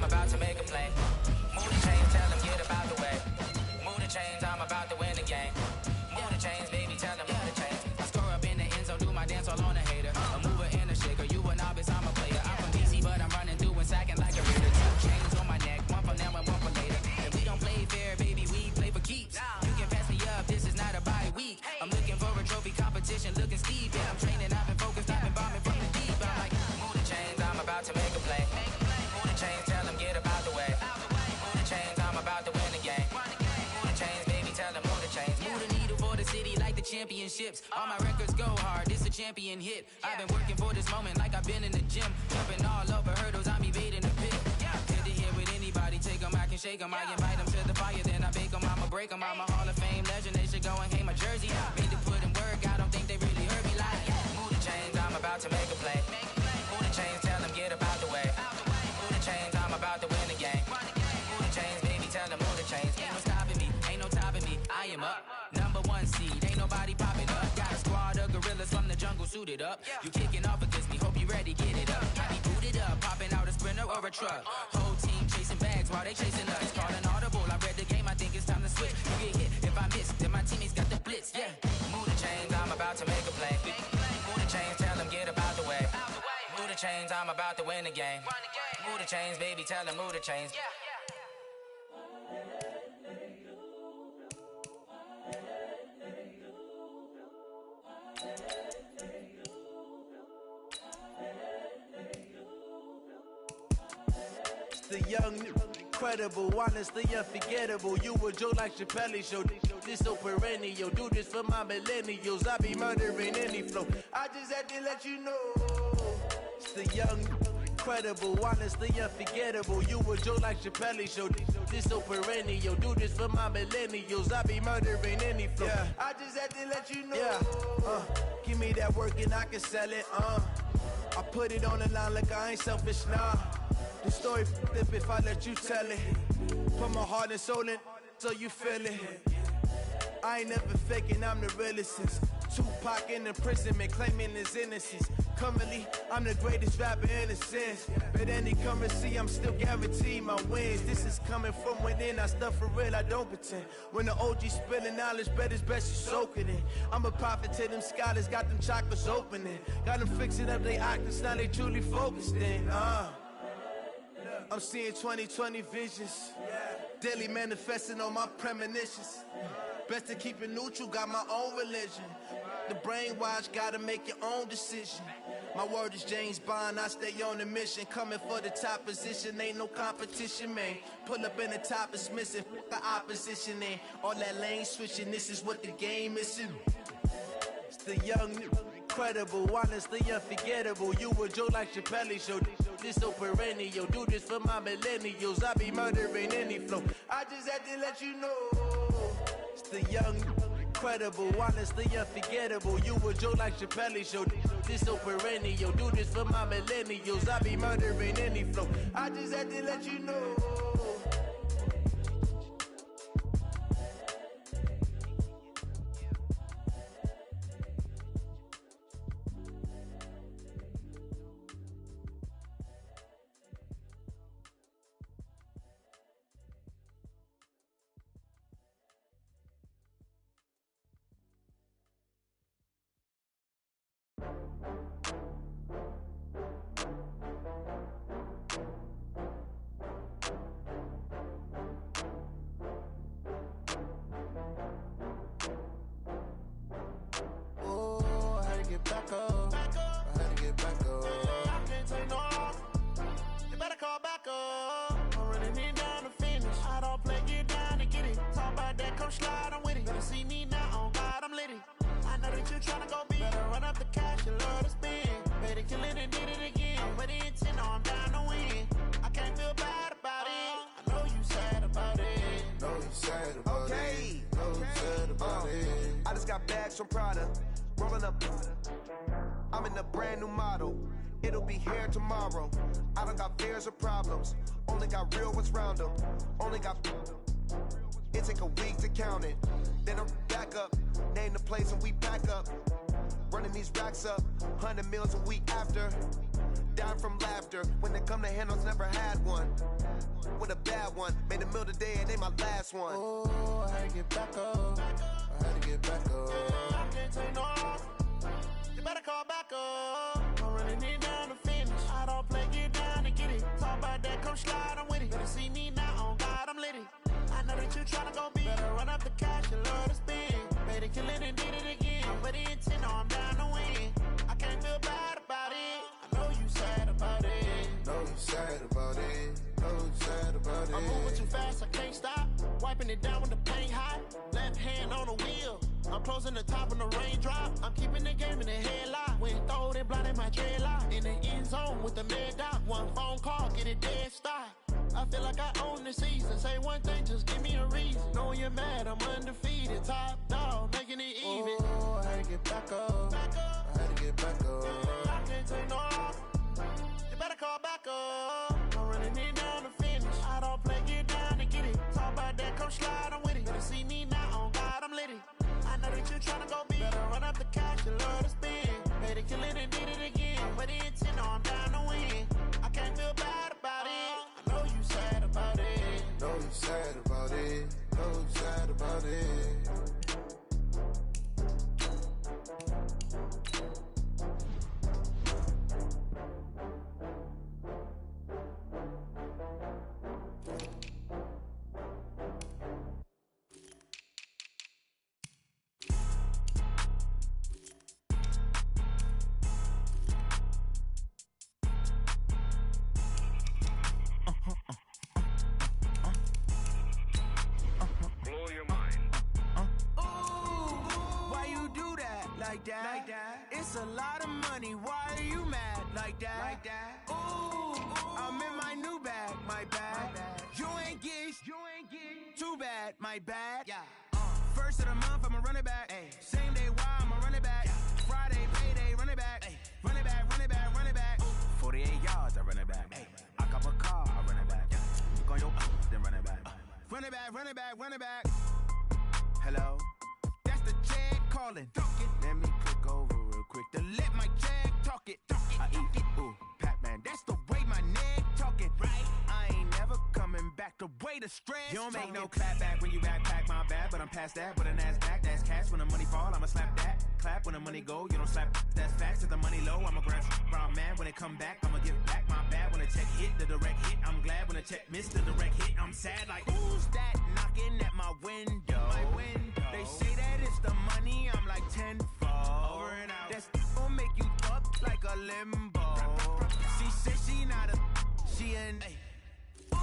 about to make a play. Move the chains, tell them get about the way. Move the chains, I'm about to win the game. Move the chains, baby, tell them move the chains. I score up in the end zone, do my dance all on a hater. A mover and a shaker, you a novice, I'm a player. I'm from DC, but I'm running through and sacking like a raider. 2 chains on my neck, one for now and one for later. If we don't play fair, baby, we play for keeps. You can pass me up, this is not a bye week. I'm looking for a trophy competition, looking steep. Yeah, I'm training, I've been focused, I've been bombing from the deep. I'm like, move the chains, I'm about to make a play. Move the chains, tell them get about the way. Move the chains, I'm about to win the game. Move the chains, baby, tell them move the chains. Move the needle for the city like the championships. All my records go hard, this a champion hit. I've been working for this moment like I've been in the gym. Jumping all over hurdles, I'm evading the pit. Head to head with anybody, take them, I can shake them. I invite them to the fire, then I bake them, I'ma break them. I'm a Hall of Fame legend, they should go and hang my jersey. Made to put in work, I don't think they really heard me like. Move the chains, I'm about to make a play. Move the chains, tell them get about the way. Move the chains, I'm about to win the game. Move the chains, baby, tell them move the chains. Ain't no stopping me, ain't no topping me, I am up. #1 seed, ain't nobody popping up. Got a squad of gorillas from the jungle suited up. You kicking off against me, hope you ready, get it up. I be booted up, popping out a sprinter or a truck. Whole team chasing bags while they chasing us. Call an audible, I read the game, I think it's time to switch. You get hit, if I miss, then my teammates got the blitz, yeah. Move the chains, I'm about to make a play. Move the chains, tell them get about the way. Move the chains, I'm about to win the game. Move the chains, baby, tell them move the chains.
The young, incredible, honestly unforgettable. You a joke like Chappelle show. This so perennial. Do this for my millennials. I be murdering any flow. I just had to let you know. It's the young, incredible, honestly unforgettable. You a joke like Chappelle show. This so perennial. Do this for my millennials. I be murdering any flow. Yeah. I just had to let you know. Yeah. Give me that work and I can sell it. I put it on the line like I ain't selfish, nah. The story flip if I let you tell it. Put my heart and soul in so you feel it. I ain't never faking, I'm the realest since Tupac in imprisonment, claiming his innocence. Currently, I'm the greatest rapper in a sense. But any currency, I'm still guaranteed my wins. This is coming from within, I stuff for real, I don't pretend. When the OG spilling knowledge, bet it's best you soak it in. I'm a prophet to them scholars, got them chakras opening. Got them fixing up they octaves, now they truly focused in. I'm seeing 2020 visions. Daily manifesting on my premonitions. Best to keep it neutral, got my own religion. The brainwash, gotta make your own decision. My word is James Bond, I stay on the mission. Coming for the top position, ain't no competition, man. Pull up in the top is missing, fuck the opposition, and all that lane switching, this is what the game is in. It's the young, incredible, honestly unforgettable. You a joke like Chappelle show. This so perennial. Do this for my millennials. I be murdering any flow. I just had to let you know. It's the young, incredible, honestly unforgettable. You a joke like Chappelle show. This so perennial. Do this for my millennials. I be murdering any flow. I just had to let you know. Back up. I had to get back up. I can't take no loss. You better call back up. I'm running it down to finish. I don't play, get down to get it. Talk about that, come slide, I'm with it. Better see me now, on God, I'm lit it. I know that you tryna go big. Better run up the cash, you love to spend. Better kill it and did it again. I'm with the intent, no, I'm down to win. I can't feel bad about it. I know you sad about it.
Know you sad about it. Know you sad about it.
I just got bags from Prada. Rolling up, I'm in a brand new model. It'll be here tomorrow. I don't got fears or problems. Only got real ones round them. Only got. It take a week to count it. Then I'm back up. Name the place and we back up. Running these racks up. 100 meals a week after. die from laughter. When it come to handles, never had one. With a bad one, made a meal today and they my last one.
Oh, I had to get back up. I had to get back up.
I can't take no loss. You better call back up. I'm running it down to finish. I don't play, get down and get it. Talk about that, come slide, I'm with it. Better see me now, on God, I'm litty. I know that you tryna go big. Better run up the cash, you love to spend. Better kill it and did it again. I put it in 10, no, I'm down to win. I can't feel bad about it. I know you sad about it.
Know you sad about it. Know you sad about it.
I'm moving too fast, I can't stop. Wiping it down with the paint hot. Left hand on the wheel. I'm closing the top of the raindrop. I'm keeping the game in the headlock. When throwed and blinded my dreadlock. In the end zone with the mad dot. One phone call, get it dead stop. I feel like I own the season. Say one thing, just give me a reason. Knowing you're mad, I'm undefeated. Top dog, making it even.
Oh, I had to get back up. I had to get back up.
I can't take no loss. You better call back up. I'm running it down to finish. I don't play, get down and get it. Talk about that, come slide, I'm with it. Better see me now, on God, I'm litty. I know that you tryna go big. Better run up the cash, you love to spend. Better kill it and did it again. Put it in 10, no, I'm down to win. I can't feel bad about it. I know you sad about it.
Know you sad about it. Know you sad about it.
Like that. It's a lot of money. Why are you mad like that? Ooh, I'm in my new bag, my bad. You ain't get too bad, my bad. Yeah. First of the month, I'ma run it back. Ay. Same day, why I'ma run it back. Friday, payday, run it back. Ay. Run it back, run it back, run it back. 48 yards, I run it back. Ay. I cop a car, I run it back. Look on your then run it back. Run it back, run it back, run it back. Hello? That's the jag calling. Let me click over real quick to let my jag talk it. I eat it, ooh, Pac-Man. That's the way my neck talking. Right? I ain't never coming back the way the stress. You don't make no clap back when you backpack, my bad, but I'm past that. But a NASDAQ, that's cash. When the money fall, I'ma slap that. Clap when the money go, you don't slap. That's facts. If the money low, I'ma grab brown man. When it come back, I'ma give back my bad. When the check hit, the direct hit, I'm glad. When the check missed the direct hit, I'm sad. Like, who's that knocking at my window? They say that it's the money, I'm like tenfold. Over and out. That's gon' make you up like a limbo. She said she not a, she an. Ooh,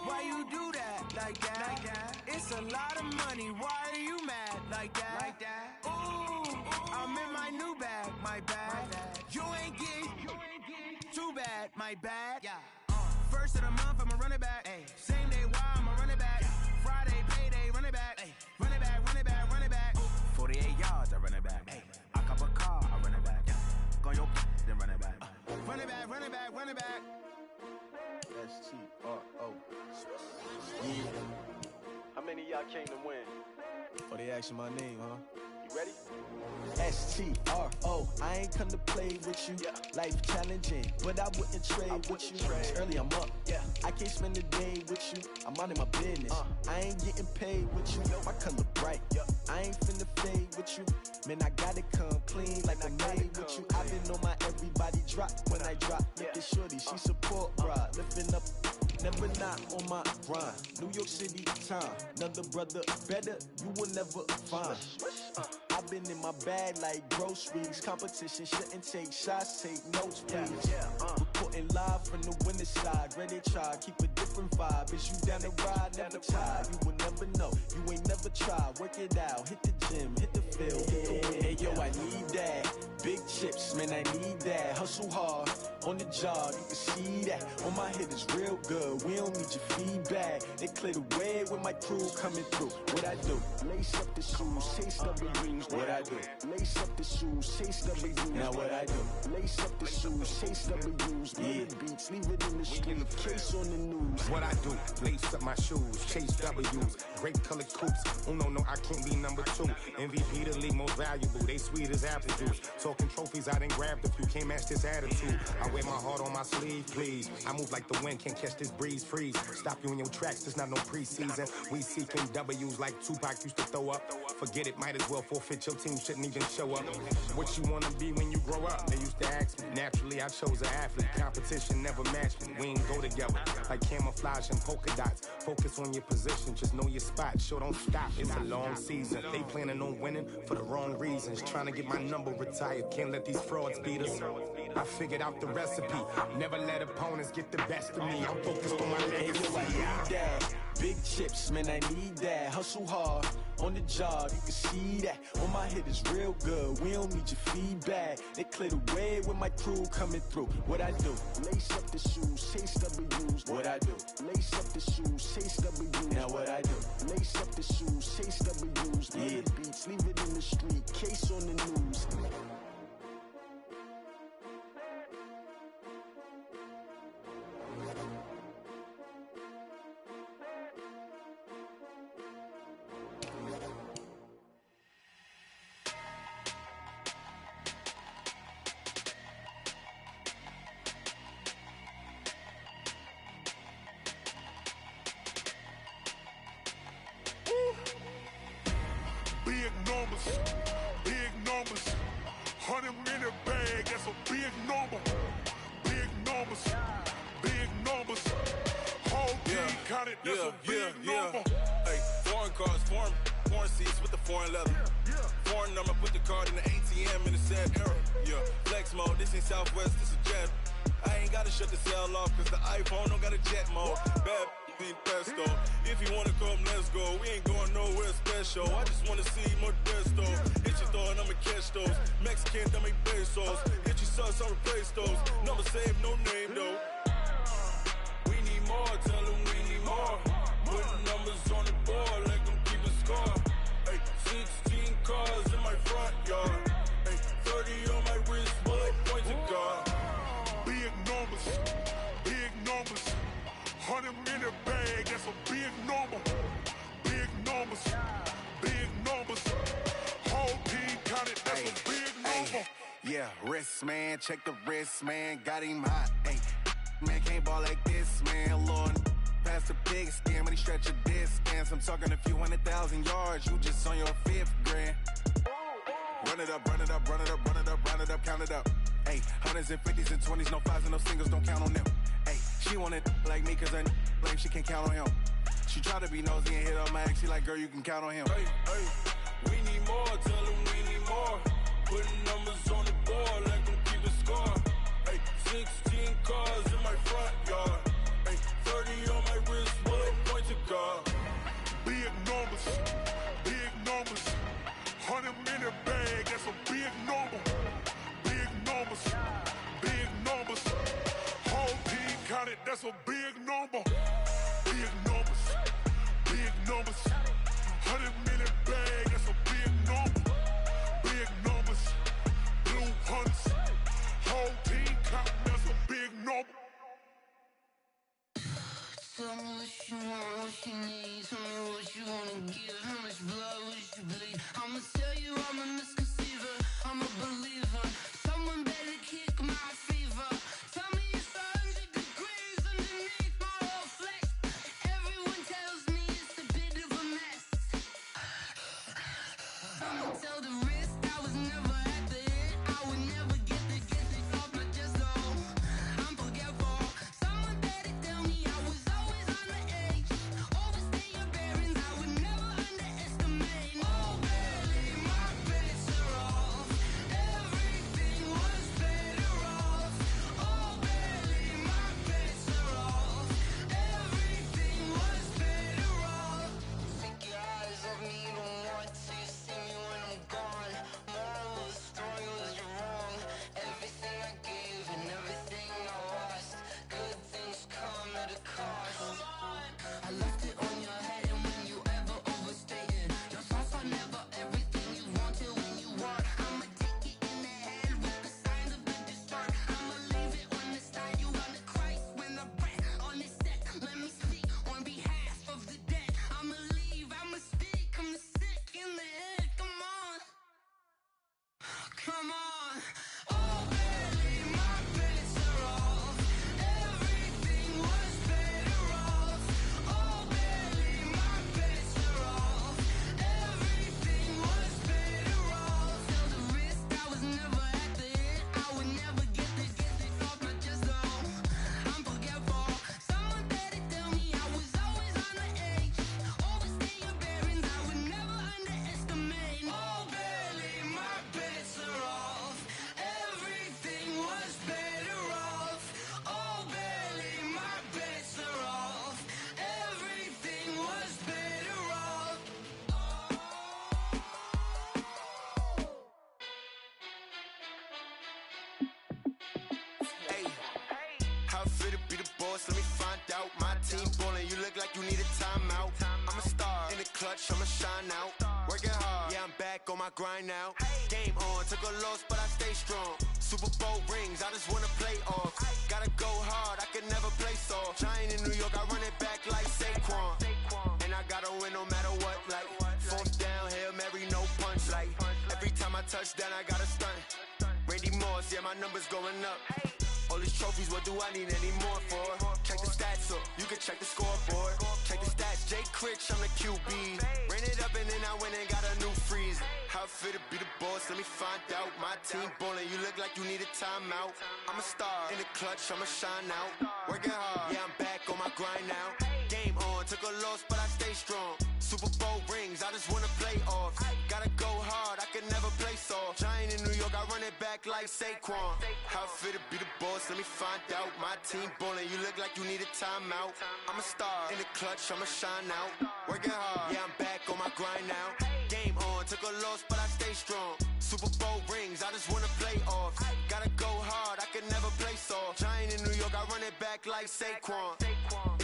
why you do that like that? It's a lot of money. Why are you mad like that? Ooh, I'm in my new bag, my bad. You ain't get too bad, my bad. First of the month, I'ma run it back. Ay. Same day, why I'ma run it back. Friday, payday, run it back. Ay. Run it back, run it back, run it back. 48 yards, I run it back. Ay. I cop a car, I run it back. Go on your then run it back. Run it back, run it back, run it back.
S-T-R-O. Yeah. How many of y'all came to win?
Oh, they asking my name, huh?
You ready?
S-T-R-O. I ain't come to play with you.
Yeah.
Life challenging, but I wouldn't trade with you. It's early, I'm up.
Yeah.
I can't spend the day with you. I'm minding my business. I ain't getting paid with you. My color bright. I ain't finna fade with you. Man, I gotta come clean like I'm made with you. I've been on my everybody drop when I drop. Look at shorty, she support ride. Lifting up, never not on my grind. New York City time. Another brother better, you will never find. I've been in my bag like groceries. Competition shouldn't take shots, take notes, please. Reporting live from the winning side. Ready to try, keep a different vibe. Is you down the ride, never tired. You will never know, you ain't never tried. Work it out, hit the gym, hit the field, hit the wind. Hey yo, I need that. Big chips, man, I need that. Hustle hard, on the job, you can see that. On my head is real good, we don't need your feedback. They clear the way with my crew coming through. What I do? Lace up the shoes, chase W's. What I do? Lace up the shoes, chase W's. Now what I do? Lace up the shoes, chase W's. Yeah. Beats, leave it in the street, case on the news.
What I do? Lace up my shoes, chase W's. Great colored coops. Oh no, I can't be number 2. MVP the league most valuable. They sweet as apple juice. Talking trophies please. I didn't grab the few, can't match this attitude. I wear my heart on my sleeve, please. I move like the wind, can't catch this breeze, freeze. Stop you in your tracks, there's not no preseason. We seeking W's like Tupac used to throw up. Forget it, might as well forfeit, your team shouldn't even show up. What you wanna be when you grow up? They used to ask me. Naturally, I chose an athlete. Competition never matched me. We ain't go together like camouflage and polka dots. Focus on your position, just know your spot. Sure, don't stop, it's a long season. They planning on winning for the wrong reasons. Trying to get my number retired, can't let these frauds beat us. I figured out the recipe. Never let opponents get the best of me. I'm focused on my legacy.
I need that. Big chips, man, I need that. Hustle hard on the job, you can see that. On my hit is real good, we don't need your feedback. They clear the way with my crew coming through. What I do? Lace up the shoes, chase W's. What I do? Lace up the shoes, chase W's. Now what I do? Lace up the shoes, chase W's. Yeah. The beats, leave it in the street, case on the news.
Big numbers, 100-minute bag, that's a big number. Big numbers, whole team counted, that's a big number.
Hey, foreign cars, foreign seats with the foreign leather. Foreign number, put the card in the ATM in the sad era. Yeah, flex mode, this ain't Southwest, this a jet. I ain't gotta shut the cell off, cause the iPhone don't got a jet mode. Bad in pesto. If you wanna come, let's go. We ain't going nowhere special. I just wanna see Modesto. Hit your thought, I'ma catch those. Mexican, that make pesos. Hit your sus, I'll replace those. Number saved, no name though. We need more, tell them we need more. Putting numbers on the board like I'm keeping score. Hey, 16 cars in my front yard. Hey, 30 on my wrist, while I point to God.
Big numbers, 100-minute bag, that's a big number. Big numbers, whole team counted, that's a big number.
Yeah, wrist man, check the wrist man, got him hot. Ay, man can't ball like this, man. Lord, past the pig skin, but he stretch a distance. I'm talking a few 100,000 yards, you just on your 5th grand. Run it up, count it up. Ay, 100s and 50s and 20s, no 5s and no singles, don't count on them. Ay, she want it like me, cause her blame, she can't count on him. She try to be nosy and hit on my ex, she like, girl, you can count on him.
Hey, we need more, tell them we need more. Putting numbers on the board like I'm keeping score. Hey, 16 cars in my front yard. Hey, 30 on my wrist, while I point to God.
Big numbers, 100-minute bag, that's a big number. Big numbers, whole team counted, that's a big number. Big numbers, 100-minute bag, that's a big number. Big numbers, blue hunts, whole team counting, that's a big number.
Tell me what you want, what you need. Tell me what you wanna give. How much blood would you bleed? I'ma tell you I'm a misconceiver, I'm a believer. Someone better kick my fever. Tell me it's 100 degrees underneath my whole flesh. Everyone tells me it's a bit of a mess. I'ma tell the risk I was never at the end. I would never get it off my chest though. I'm forgetful. Someone better tell me I was always on the edge. Overstay your bearings, I would never underestimate. Oh baby, my bets are off. Every
How it feel to be the boss? Let me find out. My team ballin', you look like you need a timeout. I'm a star in the clutch, I'ma shine out. Working hard, yeah, I'm back on my grind now. Game on, took a loss, but I stay strong. Super Bowl rings, I just wanna play off. Gotta go hard, I can never play soft. Giant in New York, I run it back like Saquon. And I gotta win no matter what, like fourth down, Hail Mary, no punch. Like every time I touch down, I gotta stunt. Randy Moss, yeah, my numbers going up. All these trophies, what do I need any more for? Check the stats up, you can check the scoreboard. Check the stats, Jay Critch, I'm the QB. Ran it up and then I went and got a new freeze. How it feel to be the boss, let me find out. My team ballin', you look like you need a timeout. I'm a star in the clutch, I'ma shine out. Working hard, yeah, I'm back on my grind now. Game on, took a loss, but I stay strong. Super Bowl rings, I just wanna play off. Gotta go hard, I can never play soft. Giant in New York, I run it back like Saquon. How it feel to be the boss, let me find out. My team ballin', you look like you need a timeout. I'm a star in the clutch, I'ma shine out. Working hard, yeah, I'm back on my grind now. Game on, took a loss, but I stay strong. Super Bowl rings, I just wanna play off. Gotta go hard, I can never play soft. Giant in New York, I run it back like Saquon.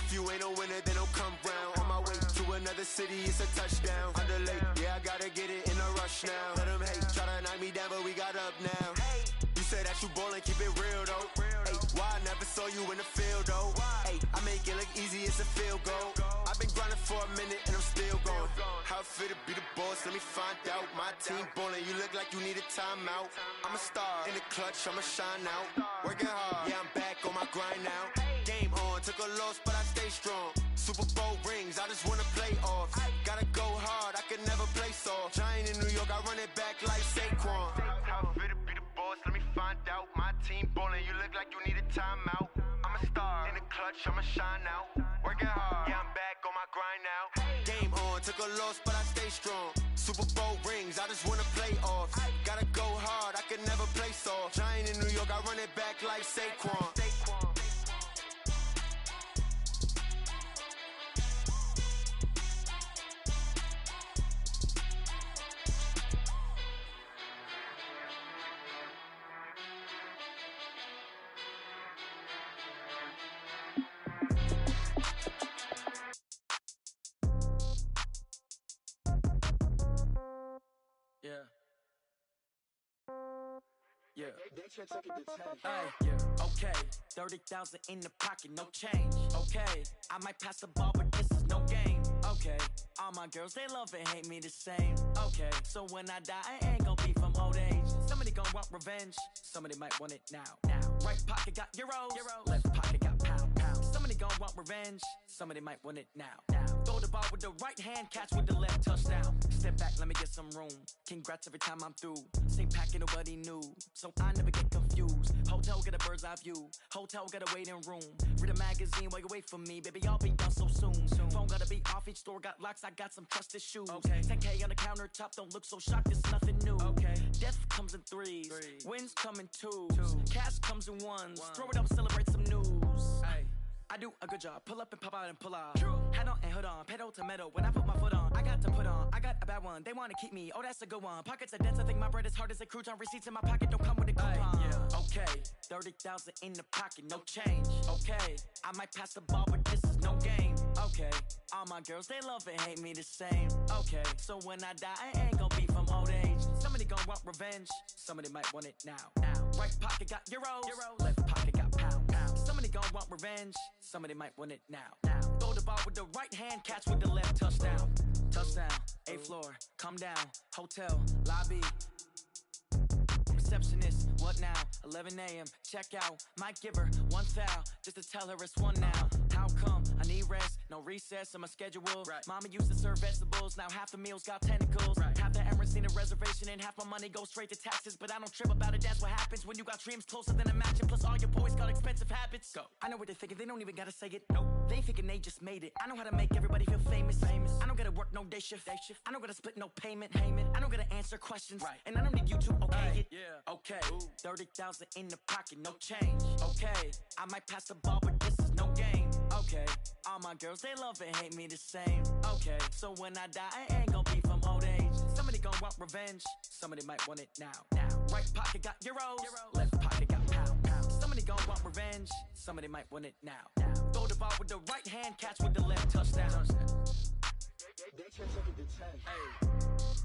If you ain't a winner, then don't come round. On my way to another city, it's a touchdown. Underlay, yeah, I gotta get it in a rush now. Let them hate, try to knock me down, but we got up now. You said that you ballin', keep it real though. Hey, why I never saw you in the field though? Hey, I make it look easy, it's a field goal. I've been grinding for a minute and I'm still going. How it feel to be the boss, let me find out. My team ballin', you look like you need a timeout. I'm a star in the clutch, I'ma shine out. Working hard, yeah, I'm back on my grind now. Game on, took a loss, but I stay strong. Super Bowl rings, I just wanna play off. Gotta go hard, I can never play soft. Giant in New York, I run it back like Saquon. How it feel to be the boss, let me find out. My team ballin', you look like you need a timeout. I'm a star in the clutch, I'ma shine out. Working hard, yeah, I'm back on my grind now. Game on, took a loss, but I stay strong. Super Bowl rings, I just wanna play off. Gotta go hard, I can never play soft. Giant in New York, I run it back like Saquon.
Yeah. Okay. 30,000 in the pocket, no change. Okay. I might pass the ball, but this is no game. Okay. All my girls, they love and hate me the same. Okay. So when I die, I ain't gonna be from old age. Somebody gonna want revenge. Somebody might want it now. Right pocket got euros. Left pocket got pound. Somebody gonna want revenge. Somebody might want it now. Throw the ball with the right hand, catch with the left, touchdown. Step back, let me get some room. Congrats every time I'm through. Same packet, nobody knew, so I never get confused. Hotel get a bird's eye view. Hotel get a waiting room. Read a magazine while you wait for me, baby. I'll be done so soon. Phone gotta be off. Each store got locks. I got some trusted shoes. 10K on the countertop. Don't look so shocked. It's nothing new. Death comes in threes. Wins come in twos. Cash comes in ones. Throw it up, celebrate some news. I do a good job. Pull up and pop out and pull out. Head on and hood on. Pedal to metal. When I put my foot on, I got to put on. I got a bad one. They want to keep me. Oh, that's a good one. Pockets are dense. I think my bread is hard as a crouton. Receipts in my pocket don't come with a coupon. Okay. 30,000 in the pocket. No change. Okay. I might pass the ball, but this is no game. Okay. All my girls, they love and hate me the same. Okay. So when I die, I ain't gonna be from old age. Somebody gonna want revenge. Somebody might want it now. Right pocket got euros. Left pocket got pound. Somebody gon' want revenge. Somebody might want it now. Throw the ball with the right hand, catch with the left, touchdown. Touchdown, 8th floor, come down, hotel, lobby. Receptionist, what now? 11 a.m., check out. Might give her one foul, just to tell her it's one now. How come? I need rest, no recess in my schedule. Mama used to serve vegetables, now half the meals got tentacles. Half the errands need a reservation and half my money goes straight to taxes. But I don't trip about it, that's what happens when you got dreams closer than a match. And plus all your boys got expensive habits. I know what they're thinking, they don't even gotta say it. They thinking they just made it. I know how to make everybody feel famous. I don't gotta work no day shift. I don't gotta split no payment. I don't gotta answer questions. And I don't need you to okay it. Okay, 30,000 in the pocket, no change. Okay, I might pass the ball, but this is no game. Okay, all my girls, they love and hate me the same. Okay, so when I die, I ain't gonna be from old age. Somebody gonna want revenge. Somebody might want it now. Right pocket got euros. Left pocket got pound. Somebody
gon' want revenge. Somebody might want it now. Throw the ball with the right hand, catch with the left, touchdown.
They 10 seconds to 10.